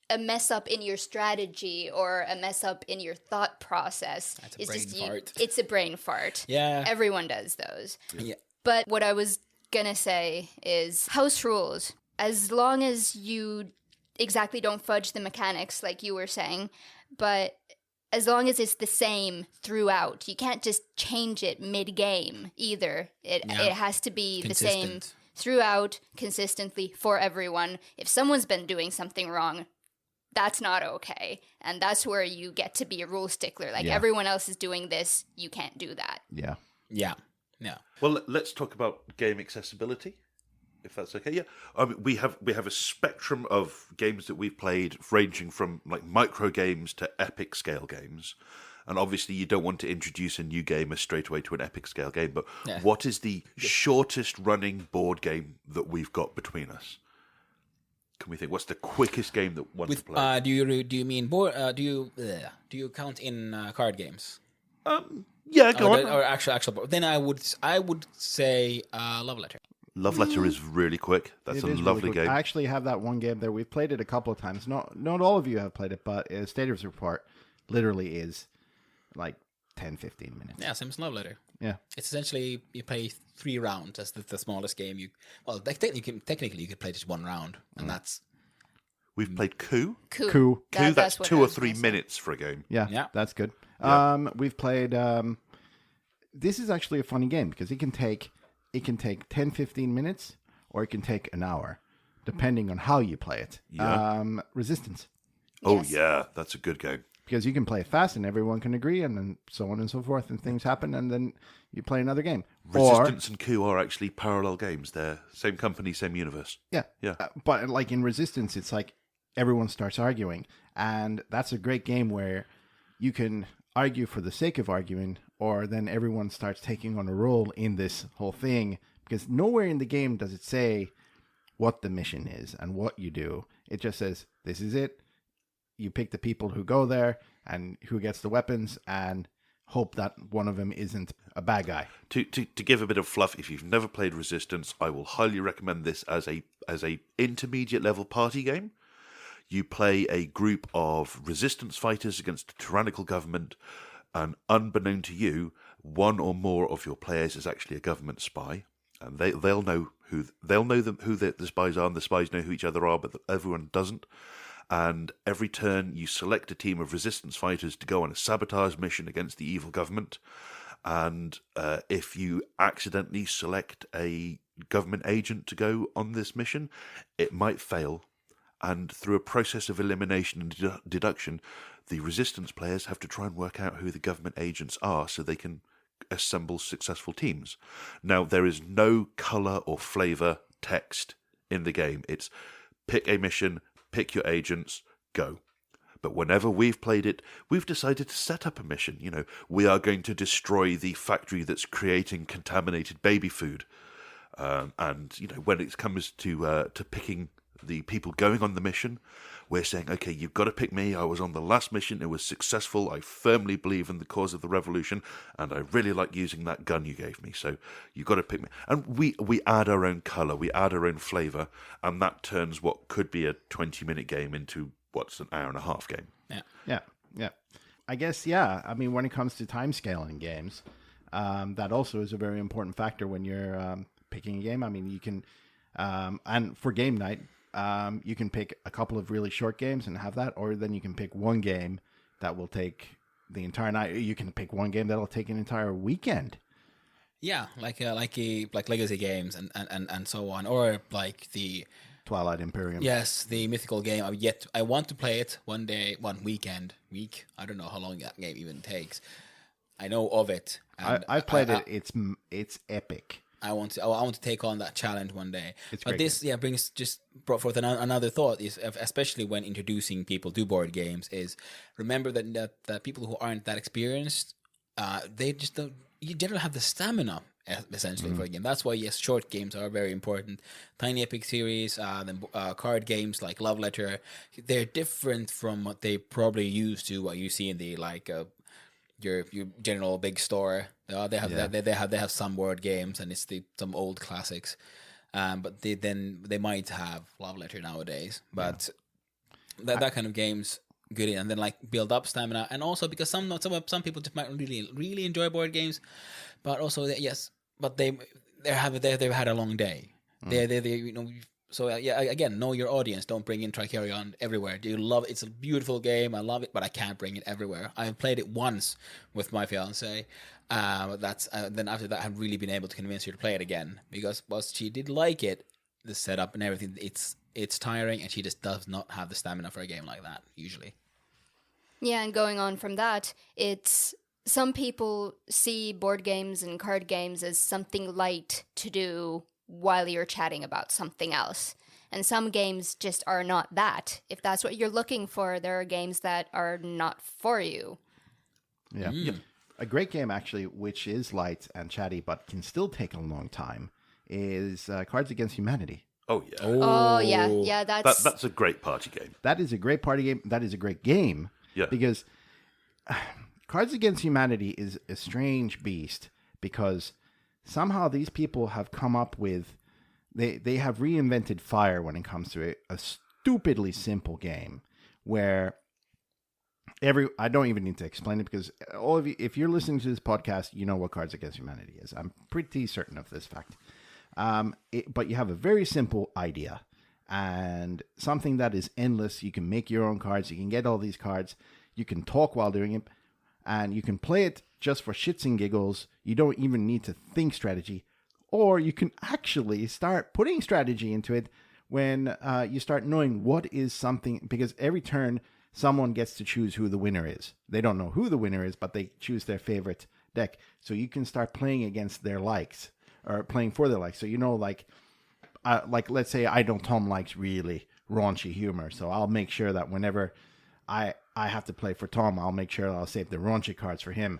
a mess up in your strategy or a mess up in your thought process. That's a brain fart. It's a brain fart. Yeah. Everyone does those. Yeah. But what I was gonna say is house rules. As long as you exactly don't fudge the mechanics like you were saying, but as long as it's the same throughout, you can't just change it mid-game either. It has to be the same throughout, consistently, for everyone. If someone's been doing something wrong, that's not okay. And that's where you get to be a rule stickler. Like, everyone else is doing this, you can't do that. Yeah. Yeah. Yeah. Well, let's talk about game accessibility, if that's okay. Yeah, I mean, we have a spectrum of games that we've played, ranging from like micro games to epic scale games. And obviously, you don't want to introduce a new gamer straight away to an epic scale game. But what is the shortest running board game that we've got between us? Can we think? What's the quickest game that one to play? Do you mean board? Do you count in card games? Yeah, go on. Or actual. Then I would say Love Letter. Love Letter is really quick. That's a lovely game. I actually have that one game there. We've played it a couple of times. Not all of you have played it, but Status Report literally is like 10-15 minutes. Yeah, same as Love Letter. Yeah. It's essentially you play 3 rounds. That's the smallest game you. Well, technically you could play just 1 round, and that's. We've played Coup. Coup. That's 2 or 3 minutes for a game. Yeah, that's good. Yeah. We've played. This is actually a funny game because it can take 10-15 minutes, or it can take an hour, depending on how you play it. Yeah. Resistance. Oh yeah, that's a good game. Because you can play it fast and everyone can agree, and then so on and so forth, and things happen, and then you play another game. Resistance and Coup are actually parallel games. They're same company, same universe. Yeah. But like in Resistance, it's like everyone starts arguing, and that's a great game where you can argue for the sake of arguing, or then everyone starts taking on a role in this whole thing, because nowhere in the game does it say what the mission is and what you do. It just says, this is it. You pick the people who go there and who gets the weapons, and hope that one of them isn't a bad guy. To give a bit of fluff, if you've never played Resistance, I will highly recommend this as a intermediate level party game. You play a group of resistance fighters against a tyrannical government, and unbeknown to you, one or more of your players is actually a government spy, and they'll know who the spies are, and the spies know who each other are, but everyone doesn't. And every turn you select a team of resistance fighters to go on a sabotage mission against the evil government. And if you accidentally select a government agent to go on this mission, it might fail. And through a process of elimination and deduction, the resistance players have to try and work out who the government agents are so they can assemble successful teams. Now, there is no colour or flavour text in the game. It's pick a mission, pick your agents, go. But whenever we've played it, we've decided to set up a mission. You know, we are going to destroy the factory that's creating contaminated baby food. And, you know, when it comes to picking the people going on the mission, we're saying, okay, you've got to pick me. I was on the last mission. It was successful. I firmly believe in the cause of the revolution, and I really like using that gun you gave me. So you've got to pick me. And we add our own colour. We add our own flavour, and that turns what could be a 20-minute game into what's an hour and a half game. Yeah. I guess, yeah. I mean, when it comes to time scale in games, that also is a very important factor when you're picking a game. I mean, you can, and for game night, you can pick a couple of really short games and have that, or then you can pick one game that will take the entire night. You can pick one game that'll take an entire weekend. Yeah, like legacy games and so on, or like the Twilight Imperium. Yes, the mythical game. I want to play it one day, week. I don't know how long that game even takes. I know of it. I've played it. It's epic. I want to take on that challenge one day. It's but great this brought forth another thought, is especially when introducing people to board games, is remember that people who aren't that experienced, they just don't, you generally have the stamina essentially for a game. That's why short games are very important. Tiny Epic series, then card games like Love Letter, they're different from what they probably used to, what you see in the your general big store. They have some word games, and it's some old classics. But they might have Love Letter nowadays. But that kind of games good, and then like build up stamina, and also because some people just might really enjoy board games, but also they've had a long day. So again, know your audience. Don't bring in Tricarion everywhere. Do you love it? It's a beautiful game. I love it, but I can't bring it everywhere. I played it once with my fiance. Then after that, I haven't really been able to convince her to play it again, because whilst she did like it, the setup and everything, it's tiring, and she just does not have the stamina for a game like that usually. Yeah, and going on from that, some people see board games and card games as something light to do while you're chatting about something else. And some games just are not that. If that's what you're looking for, there are games that are not for you. Yeah. A great game, actually, which is light and chatty, but can still take a long time, is Cards Against Humanity. Oh, yeah. Oh yeah. Yeah, That's a great party game. That is a great party game. That is a great game. Yeah. Because Cards Against Humanity is a strange beast, because somehow these people have come up with, they have reinvented fire when it comes to a stupidly simple game where I don't even need to explain it, because all of you, if you're listening to this podcast, you know what Cards Against Humanity is. I'm pretty certain of this fact. But you have a very simple idea and something that is endless. You can make your own cards. You can get all these cards. You can talk while doing it, and you can play it just for shits and giggles. You don't even need to think strategy, or you can actually start putting strategy into it when you start knowing what is something, because every turn someone gets to choose who the winner is. They don't know who the winner is, but they choose their favorite deck. So you can start playing against their likes, or playing for their likes. So, like let's say Tom likes really raunchy humor. So I'll make sure that whenever I have to play for Tom, I'll make sure I'll save the raunchy cards for him.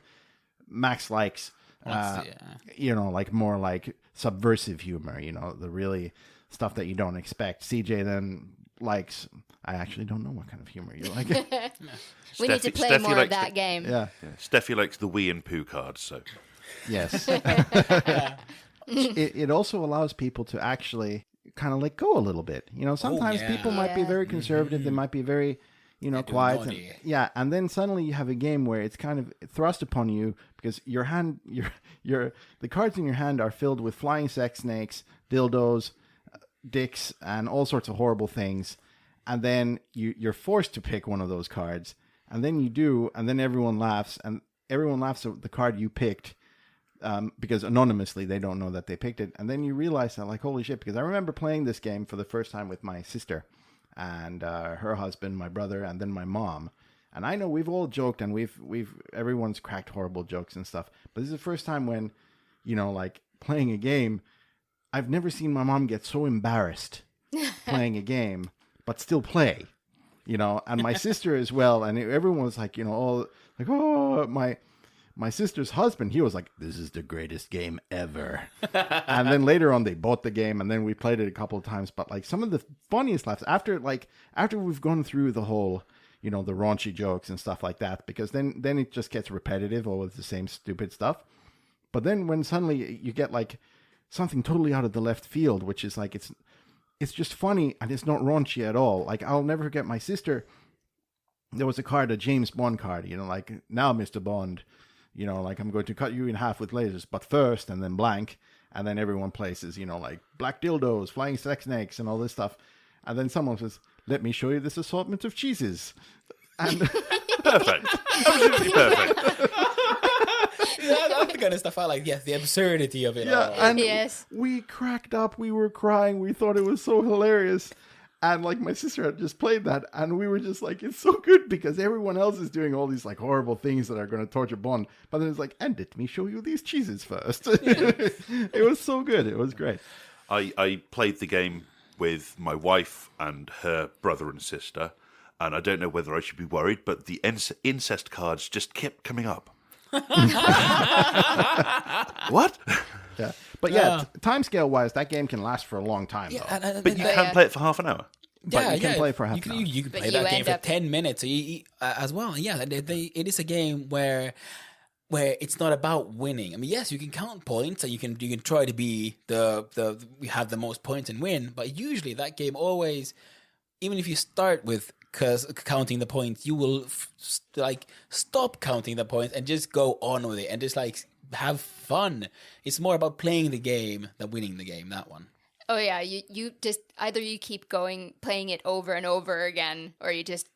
Max likes, more like subversive humor, the really stuff that you don't expect. CJ then likes, I actually don't know what kind of humor you like. We need to play more of that game. Yeah. Steffi likes the wee and poo cards, so. Yes. It also allows people to actually kind of let go a little bit. Sometimes people might be very conservative. They might be very, quiet. And then suddenly you have a game where it's kind of thrust upon you, because your hand, the cards in your hand are filled with flying sex snakes, dildos, dicks, and all sorts of horrible things. And then you're forced to pick one of those cards. And then you do, and then everyone laughs. And everyone laughs at the card you picked, because anonymously they don't know that they picked it. And then you realize that, like, holy shit, because I remember playing this game for the first time with my sister and her husband, my brother, and then my mom. And I know we've all joked, and everyone's cracked horrible jokes and stuff. But this is the first time when, playing a game, I've never seen my mom get so embarrassed playing a game, but still play, and my sister as well. And everyone was like, all like, oh, my sister's husband, he was like, this is the greatest game ever. And then later on, they bought the game, and then we played it a couple of times. But like some of the funniest laughs after we've gone through the whole, the raunchy jokes and stuff like that, because then it just gets repetitive, all with the same stupid stuff. But then when suddenly you get like something totally out of the left field, which is like, it's just funny, and it's not raunchy at all. Like, I'll never forget my sister. There was a James Bond card, like, now, Mr. Bond, like, I'm going to cut you in half with lasers, but first, and then blank. And then everyone places, like, black dildos, flying sex snakes, and all this stuff. And then someone says, let me show you this assortment of cheeses. And perfect. Absolutely perfect. That's the kind of stuff I like. Yes, the absurdity of it all. And we cracked up. We were crying. We thought it was so hilarious. And like my sister had just played that, and we were just like, it's so good because everyone else is doing all these like horrible things that are going to torture Bond. But then it's like, and let me show you these cheeses first. It was so good. It was great. I played the game with my wife and her brother and sister, and I don't know whether I should be worried, but the incest cards just kept coming up. What? Yeah. But yeah, timescale wise, that game can last for a long time. Yeah, though. But you can play it for half an hour. But you can play for half an hour. You can But play you that game end for up- 10 minutes as well. Yeah, it is a game where it's not about winning. I mean, yes, you can count points and you can try to be we have the most points and win, but usually that game always, even if you start with counting the points, you will stop counting the points and just go on with it and just like have fun. It's more about playing the game than winning the game, that one. Oh yeah, you just either you keep going playing it over and over again, or you just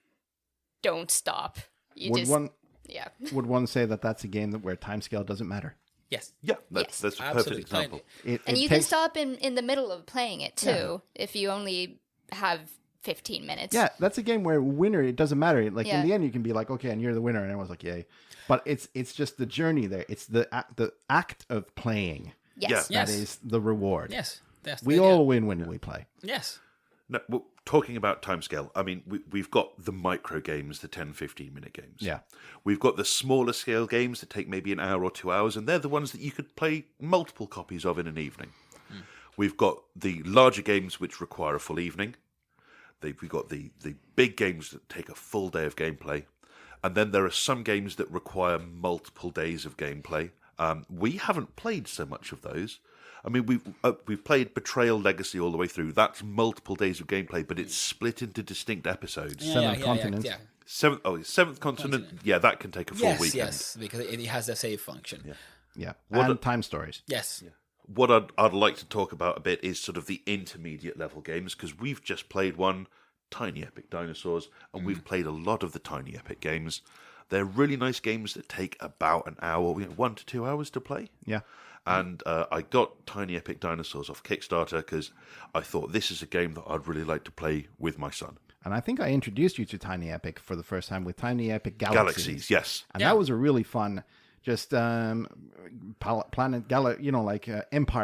don't stop. Would yeah. one say that that's a game where timescale doesn't matter? Yes. Yeah, Yes. that's a perfect Absolutely. example. And you can stop in the middle of playing it too if you only have 15 minutes. Yeah, that's a game where winner, it doesn't matter. Like Yeah. in the end, you can be like, okay, and you're the winner, and everyone's like, yay. But it's just the journey there. It's the act of playing Yes. Yeah. that Yes. is the reward. Yes. That's We all win when we play. Yes. No, well, talking about timescale, I mean, we've got the micro games, the 10, 15-minute games. Yeah. We've got the smaller scale games that take maybe an hour or 2 hours, and they're the ones that you could play multiple copies of in an evening. We've got the larger games which require a full evening. We've got the big games that take a full day of gameplay. And then there are some games that require multiple days of gameplay. We haven't played so much of those. I mean, we've played Betrayal Legacy all the way through. That's multiple days of gameplay, but it's split into distinct episodes. Seven continents. Yeah. Seventh continent. Yeah, that can take a full weekend. Yes, because it has a save function. Yeah. What And time stories. Yes. What I'd like to talk about a bit is sort of the intermediate level games, because we've just played one, Tiny Epic Dinosaurs, and we've played a lot of the Tiny Epic games. They're really nice games that take about an hour, 1 to 2 hours to play. Yeah. And I got Tiny Epic Dinosaurs off Kickstarter because I thought this is a game that I'd really like to play with my son. And I think I introduced you to Tiny Epic for the first time with Tiny Epic Galaxies. Yes. And that was a really fun, just empire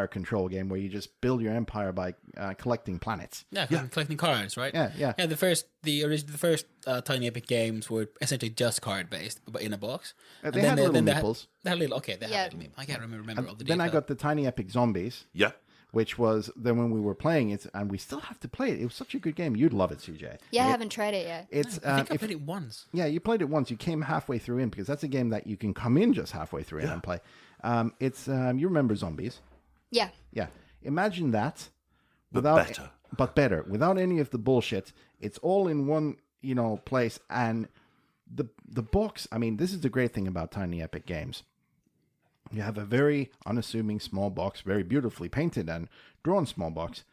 control game where you just build your empire by collecting planets. Yeah, collecting cards, right? Yeah. Yeah, the first Tiny Epic games were essentially just card based, but in a box. They had little meeples. They had little. Okay, they Yeah. had little. I can't remember all the Then details. I got the Tiny Epic Zombies, Yeah. which was then when we were playing it, and we still have to play it. It was such a good game. You'd love it, CJ. Yeah, I haven't tried it yet. It's I think I played it once. yeah, you played it once. You came halfway through in because that's a game that you can come in just halfway through in and play. It's you remember Zombies? Yeah. Yeah. Imagine that, But better. without any of the bullshit. It's all in one, place, and the box. I mean, this is the great thing about Tiny Epic games. You have a very unassuming small box, very beautifully painted and drawn small box,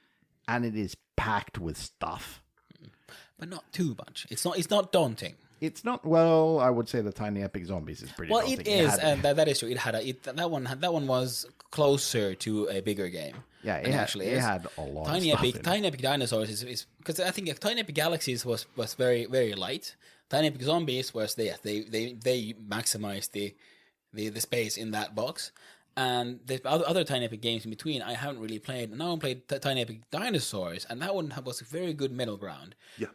and it is packed with stuff. But not too much. It's not daunting. It's not, well, I would say the Tiny Epic Zombies is pretty Well, daunting. it is, and that is true. It had that one was closer to a bigger game. Yeah, than it had a lot Tiny of stuff Epic, in it. Tiny Epic Dinosaurs is because I think Tiny Epic Galaxies was very very light. Tiny Epic Zombies was they maximized the space in that box, and the other Tiny Epic games in between I haven't really played. Now I played Tiny Epic Dinosaurs, and that one was a very good middle ground. Yeah.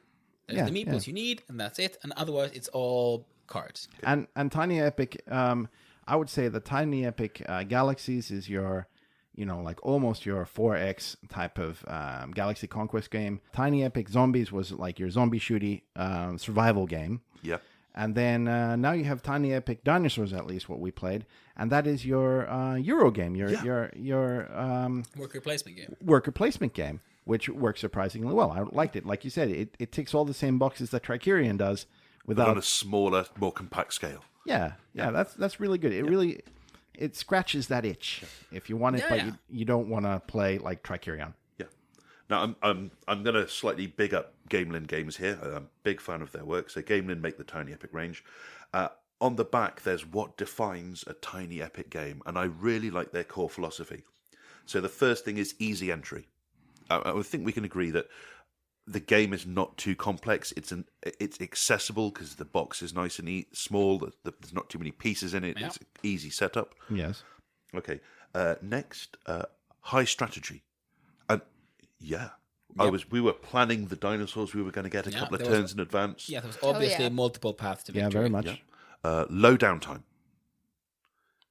There's the meeples you need, and that's it. And otherwise, it's all cards. And Tiny Epic, I would say the Tiny Epic Galaxies is your, like almost your 4X type of Galaxy Conquest game. Tiny Epic Zombies was like your zombie shooty survival game. Yeah. And then now you have Tiny Epic Dinosaurs, at least what we played, and that is your Euro game, your Worker placement game. worker placement game, which works surprisingly well. I liked it. Like you said, it ticks all the same boxes that Tricerion does, But without on a smaller, more compact scale. Yeah, that's really good. It really scratches that itch if you want it, but you don't want to play like Tricerion. Yeah. Now I'm going to slightly big up Gamelin Games here. I'm a big fan of their work. So Gamelin make the Tiny Epic range. On the back, there's what defines a Tiny Epic game, and I really like their core philosophy. So the first thing is easy entry. I think we can agree that the game is not too complex. It's accessible because the box is nice and small. There's not too many pieces in it. Yeah. It's an easy setup. Yes. Okay. Next, high strategy. And yeah, we were planning the dinosaurs we were going to get a couple of turns in advance. Yeah, there was obviously yeah. multiple paths to victory. Yeah, very much. Yeah. Low downtime.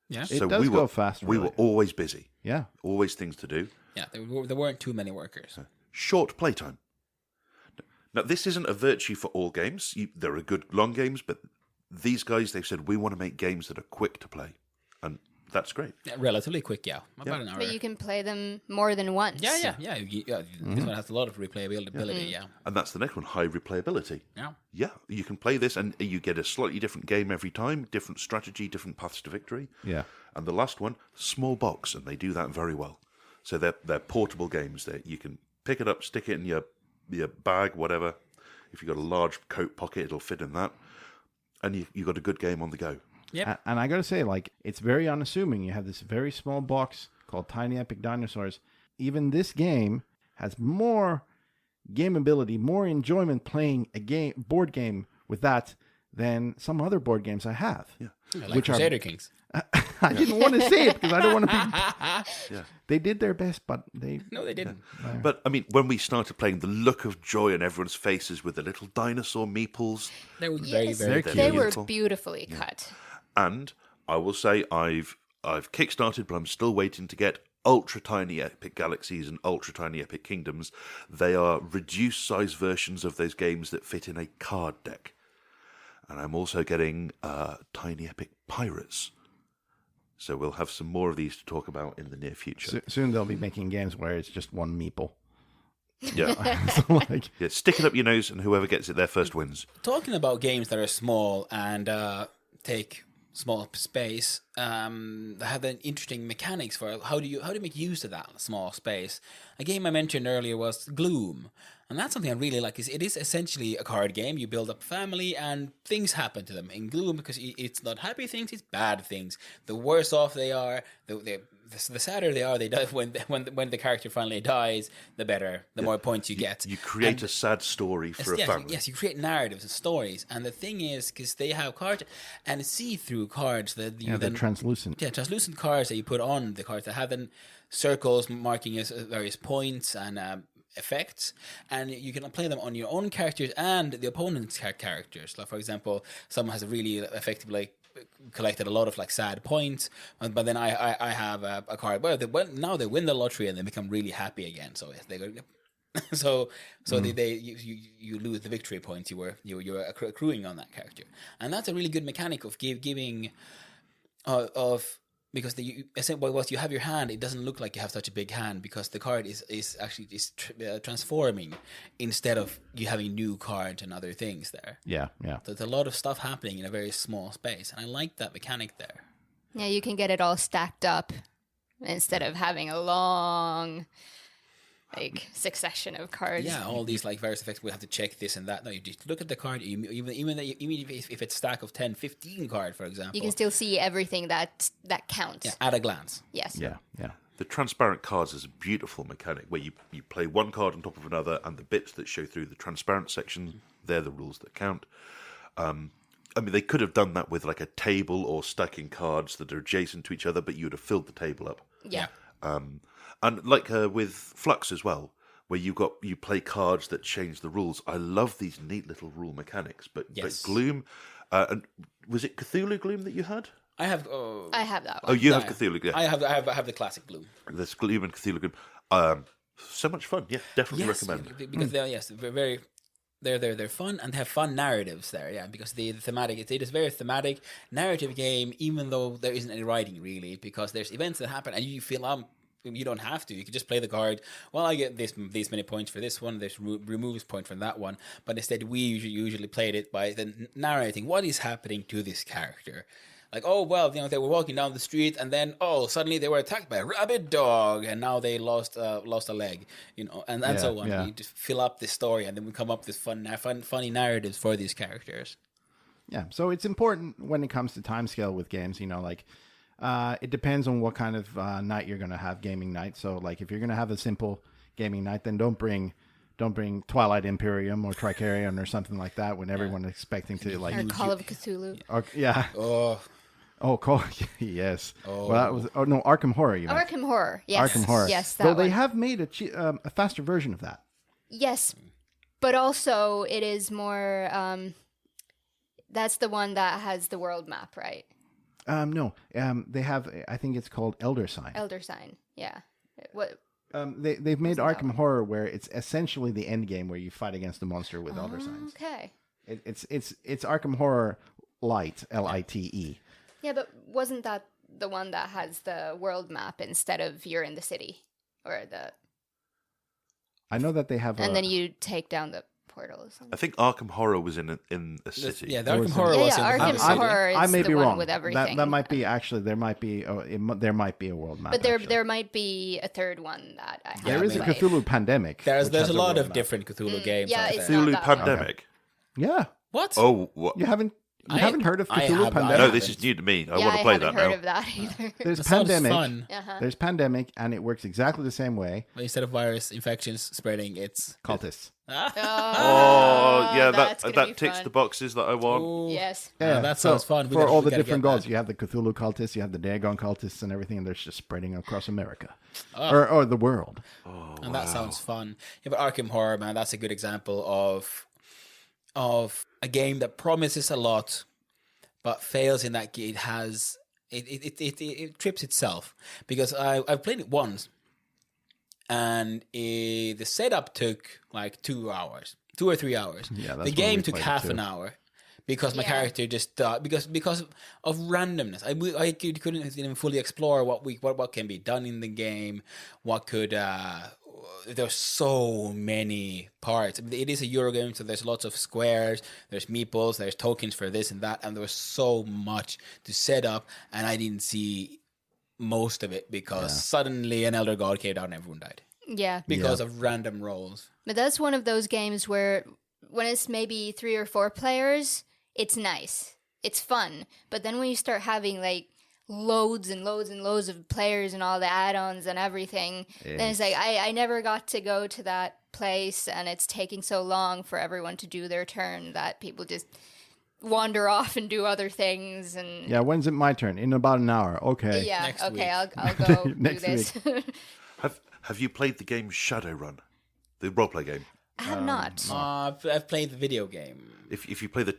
Yeah, It does go fast, We really. were always busy. Yeah. Always things to do. yeah. There weren't too many workers. Short playtime. Now, this isn't a virtue for all games. There are good long games, but these guys, they've said, we want to make games that are quick to play. And that's great. Yeah, relatively quick, yeah. About an hour. But you can play them more than once. Yeah. This one has a lot of replayability, yeah. And that's the next one, high replayability. Yeah. Yeah, you can play this and you get a slightly different game every time, different strategy, different paths to victory. Yeah. And the last one, small box, and they do that very well. So they're portable games. You can pick it up, stick it in your bag, whatever. If you've got a large coat pocket, it'll fit in that. And you've got a good game on the go. Yep. And I gotta say, like, it's very unassuming. You have this very small box called Tiny Epic Dinosaurs. Even this game has more gameability, more enjoyment playing a board game with that than some other board games I have. Yeah. Like Crusader Kings. I didn't want to say it because I don't want to be. Yeah. They did their best, but No, they didn't. But, I mean, when we started playing, the look of joy on everyone's faces with the little dinosaur meeples. They were Yes, very cute. they were Beautiful. beautifully cut. And I will say I've kickstarted, but I'm still waiting to get ultra tiny epic galaxies and ultra tiny epic kingdoms. They are reduced size versions of those games that fit in a card deck. And I'm also getting tiny epic pirates. So we'll have some more of these to talk about in the near future. soon they'll be making games where it's just one meeple. Yeah. So, like, Yeah, stick it up your nose, and whoever gets it there first wins. Talking about games that are small and take small space, have an interesting mechanics for how do you make use of that small space. A game I mentioned earlier was Gloom, and that's something I really like. It is essentially a card game. You build up a family, and things happen to them in Gloom because it's not happy things; it's bad things. The worse off they are, the sadder they are. They die when the character finally dies. The better, the more points you get. You create a sad story for a family. Yes, you create narratives and stories. And the thing is, because they have cards and see-through cards that you they're then... translucent. Yeah, translucent cards that you put on the cards that have then circles marking as various points and effects. And you can play them on your own characters and the opponent's characters. Like, for example, someone has really effectively collected a lot of like sad points, but then I have a card. Well, now they win the lottery and they become really happy again. So they go... so you lose the victory points you were accruing on that character, and that's a really good mechanic of giving because once you have your hand, it doesn't look like you have such a big hand because the card is actually transforming instead of you having new cards and other things there. Yeah. So there's a lot of stuff happening in a very small space, and I like that mechanic there. Yeah, you can get it all stacked up instead of having a long succession of cards. Yeah, all these like various effects. We have to check this and that. No, you just look at the card. Even if it's a stack of 10, 15 card, for example, You can still see everything that counts. yeah, at a glance. Yes. Yeah. The transparent cards is a beautiful mechanic where you play one card on top of another, and the bits that show through the transparent section, they're the rules that count. I mean, they could have done that with like a table or stacking cards that are adjacent to each other, but you would have filled the table up. Yeah. And like with Flux as well, where you play cards that change the rules. I love these neat little rule mechanics. But Gloom, and was it Cthulhu Gloom that you had? I have that one. Oh, you have Cthulhu. Yeah. I have the classic Gloom. There's Gloom and Cthulhu Gloom. So much fun. Yeah, definitely recommend. Because they're very. They're fun and they have fun narratives there, yeah. Because the thematic, it is very thematic narrative game, even though there isn't any writing really, because there's events that happen and you feel you don't have to. You can just play the card. Well, I get these many points for this one. There's removes point from that one. But instead, we usually played it by then narrating what is happening to this character. Like, oh, well, they were walking down the street, and then, suddenly they were attacked by a rabid dog, and now they lost a leg, and so on. Yeah. You just fill up this story, and then we come up with funny narratives for these characters. Yeah. So it's important when it comes to timescale with games, it depends on what kind of night you're going to have, gaming night. So, like, if you're going to have a simple gaming night, then don't bring don't bring Twilight Imperium or Tricarion or something like that when everyone is expecting to like. Or Call of Cthulhu. Yeah. Oh, Call. Yes. Well, that was. Oh no, Arkham Horror. You meant. Arkham Horror. Yes. Arkham Horror. Yes, that Though they one. have made a faster version of that. Yes, but also it is more. That's the one that has the world map, right? No. They have. I think it's called Elder Sign. Elder Sign. Yeah. What? They've made Wasn't that Arkham one? Horror where it's essentially the end game where you fight against the monster with Elder Signs. Okay. It's Arkham Horror Lite, Lite. Yeah, but wasn't that the one that has the world map instead of you're in the city or the? I know that they have. And then you take down the portal or something. I think Arkham Horror was in a city. yeah, the Arkham Horror Yeah, was yeah, in Arkham the Horror is I may the be one wrong. with everything. That might be actually there might be a world map. But there actually. there might be a third one that I haven't There is a played. Cthulhu Pandemic. There's which has a lot world of map. different Cthulhu games yeah, out it's there. not Cthulhu that one. Pandemic. Yeah. What? Oh, what? You haven't I- haven't heard of I Cthulhu have- I Pandemic? No, haven't. this is new to me. I Yeah, want to play I haven't that heard now. of that either. There's That sounds Pandemic. fun. There's Pandemic, and it works exactly the same way. But instead of virus infections spreading, it's Cultists. Oh, yeah, that's gonna be that ticks fun. the boxes that I want. Ooh. Yes. Yeah, that sounds fun. We For gotta- all we the gotta different get gods, that. you have the Cthulhu cultists, you have the Dagon cultists, and everything, and they're just spreading across America. Oh. Or the world. And that sounds fun. Yeah, but Arkham Horror, man, that's a good example of a game that promises a lot, but fails in that it has it trips itself, because I've played it once, and the setup took like 2 hours, 2 or 3 hours. Yeah, that's the when game we took played it half too. an hour. Because my Yeah. character just because of randomness, I couldn't even fully explore what can be done in the game. What could there's so many parts. It is a Euro game, so there's lots of squares, there's meeples, there's tokens for this and that, and there was so much to set up, and I didn't see most of it because suddenly an Elder God came down and everyone died Yeah. because of random rolls. But that's one of those games where when it's maybe 3 or 4 players, it's nice. It's fun. But then when you start having like loads and loads and loads of players and all the add-ons and everything, then it's like I never got to go to that place, and it's taking so long for everyone to do their turn that people just wander off and do other things. And Yeah, when's it my turn? In about an hour. Okay. yeah, Next okay, week. I'll go do Next this. Have you played the game Shadowrun, the roleplay game? I have not. I've played the video game. If you play the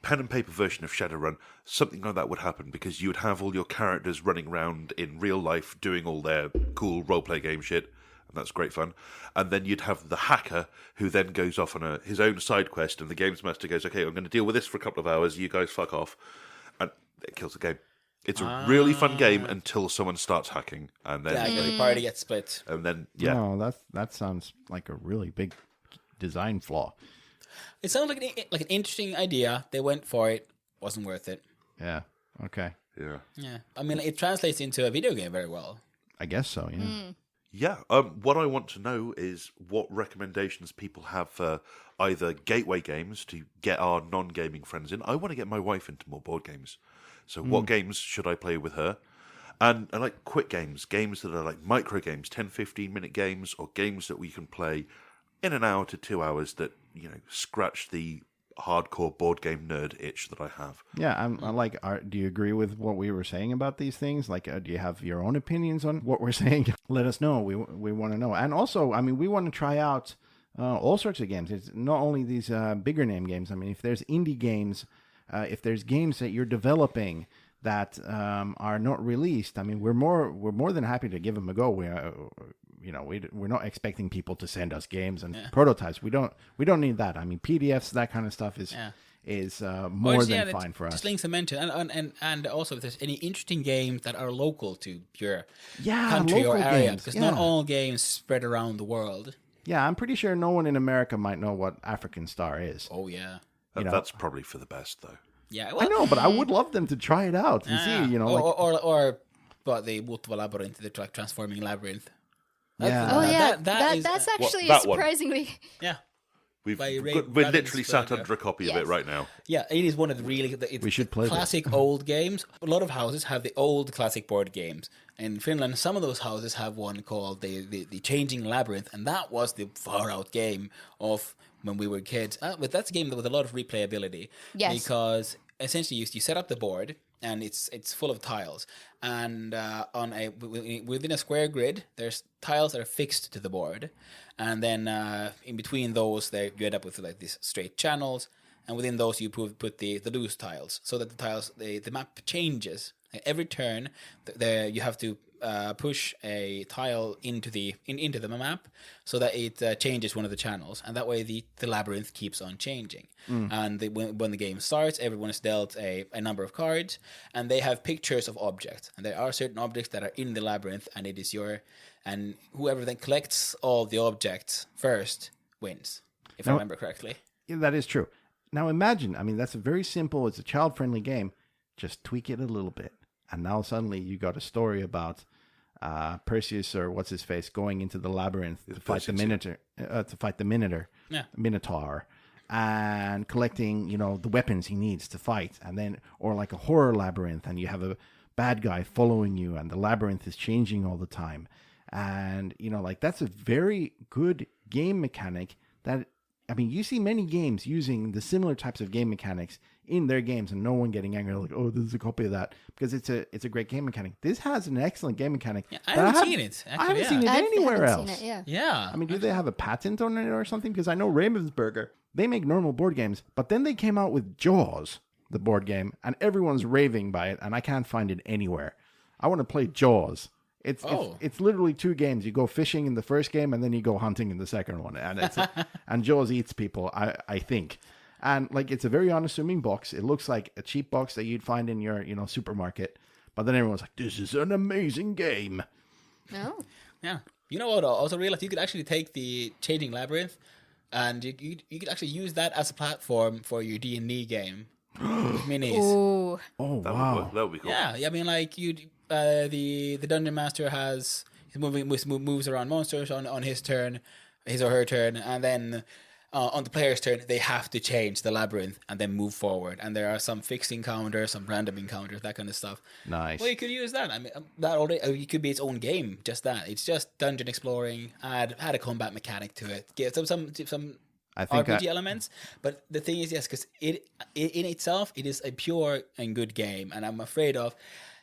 pen and paper version of Shadowrun, something like that would happen, because you would have all your characters running around in real life doing all their cool roleplay game shit, and that's great fun. And then you'd have the hacker who then goes off on his own side quest, and the games master goes, "Okay, I'm going to deal with this for a couple of hours. You guys fuck off," and it kills the game. It's a really fun game until someone starts hacking, and then Yeah, the party gets split. and then yeah. No, that sounds like a really big design flaw. It sounds like an interesting idea. They went for it. Wasn't worth it. Yeah. Okay. Yeah. Yeah, I mean, it translates into a video game very well. I guess so, yeah. Yeah. What I want to know is what recommendations people have for either gateway games to get our non-gaming friends in. I want to get my wife into more board games. So what games should I play with her? And I like quick games that are like micro games, 10, 15-minute games, or games that we can play in an hour to 2 hours that, scratch the hardcore board game nerd itch that I have. Yeah, I like. Do you agree with what we were saying about these things? Like, do you have your own opinions on what we're saying? Let us know. We want to know. And also, I mean, we want to try out all sorts of games. It's not only these bigger name games. I mean, if there's indie games, if there's games that you're developing that are not released, I mean, we're more than happy to give them a go. We're not expecting people to send us games and prototypes. We don't need that. I mean, PDFs, that kind of stuff is more than fine for us. Just links to mention, and also if there's any interesting games that are local to your Yeah, country or local area, games, because yeah. not all games spread around the world. Yeah, I'm pretty sure no one in America might know what African Star is. Oh yeah, That's probably for the best, though. yeah. I know, but I would love them to try it out and see. or but the Muuttuva Labyrinth, the transforming labyrinth. Yeah. Oh yeah, that is that's actually that one. surprisingly. yeah. We're Ravensburger. literally sat under a copy of it Yes. right now. Yeah, it is one of the really. It's We should play classic old games. A lot of houses have the old classic board games. In Finland, some of those houses have one called the Changing Labyrinth, and that was the far out game of when we were kids. But that's a game with a lot of replayability. Yes. Because essentially, you set up the board, and it's full of tiles, and within a square grid, there's tiles that are fixed to the board, and then in between those, you end up with like these straight channels, and within those you put the loose tiles, so that the tiles the map changes every turn. You have to push a tile into the map so that it changes one of the channels, and that way the labyrinth keeps on changing. And when the game starts, everyone is dealt a number of cards, and they have pictures of objects, and there are certain objects that are in the labyrinth, and it is and whoever then collects all the objects first wins, if I remember correctly. Yeah, that is true. Now imagine, I mean, that's a very simple, it's a child-friendly game. Just tweak it a little bit. And now suddenly you got a story about Perseus, or what's his face, going into the labyrinth to fight the Minotaur, and collecting, the weapons he needs to fight, and then, or like a horror labyrinth, and you have a bad guy following you, and the labyrinth is changing all the time, and that's a very good game mechanic. That, I mean, you see many games using the similar types of game mechanics in their games, and no one getting angry like, oh, this is a copy of that, because it's a great game mechanic. This has an excellent game mechanic. Yeah, I haven't seen it. Actually, I haven't seen it anywhere else. Seen it, Yeah. I mean, do they have a patent on it or something? Because I know Ravensburger, they make normal board games, but then they came out with Jaws, the board game, and everyone's raving by it, and I can't find it anywhere. I want to play Jaws. It's literally 2 games. You go fishing in the first game, and then you go hunting in the second one, and and Jaws eats people, I think. And it's a very unassuming box. It looks like a cheap box that you'd find in your supermarket, but then everyone's like, "This is an amazing game." No. Yeah. You know what? I also realized you could actually take the Changing Labyrinth, and you could actually use that as a platform for your D&D game with minis. Ooh. Oh, That wow. would be cool. Yeah. I mean, like the dungeon master moves around monsters on his or her turn, and then on the player's turn, they have to change the labyrinth and then move forward. And there are some fixed encounters, some random encounters, that kind of stuff. Nice. Well, you could use that. I mean, that already it could be its own game. Just that. It's just dungeon exploring. Add a combat mechanic to it. Give some I think RPG elements. But the thing is, yes, because it in itself, it is a pure and good game. And I'm afraid of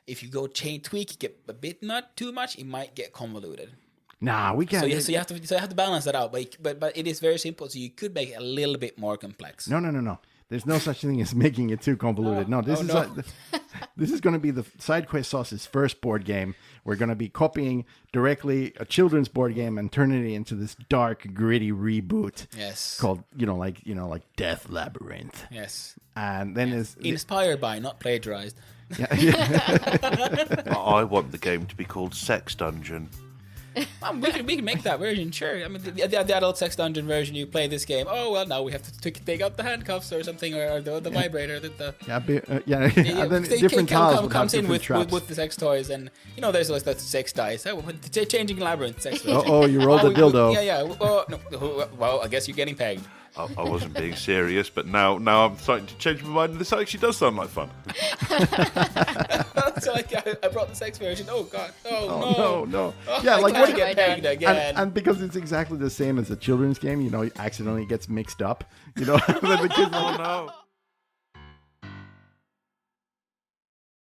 if you go tweak, get a bit not too much, it might get convoluted. Nah, we can't. So you have to balance that out. But it is very simple. So you could make it a little bit more complex. No. There's no such thing as making it too convoluted. No, this this is going to be the Side Quest Sauce's first board game. We're going to be copying directly a children's board game and turning it into this dark, gritty reboot. Yes. Called like Death Labyrinth. Yes. And then is Inspired by, not plagiarized. I want the game to be called Sex Dungeon. We can make that version, sure. I mean, the adult sex dungeon version, you play this game. Oh, well, now we have to take out the handcuffs or something, or the vibrator. and then different tiles comes in with traps. the sex toys, and there's those that sex dice. Changing Labyrinth sex toys. Oh, you rolled a dildo. Yeah. Oh, no. Well, I guess you're getting pegged. I wasn't being serious, but now I'm starting to change my mind. This actually does sound like fun. So I brought the sex version. Oh God. Oh no. Oh, Yeah, like what what? get pegged again? And because it's exactly the same as a children's game, it accidentally gets mixed up. Then the kids Oh no.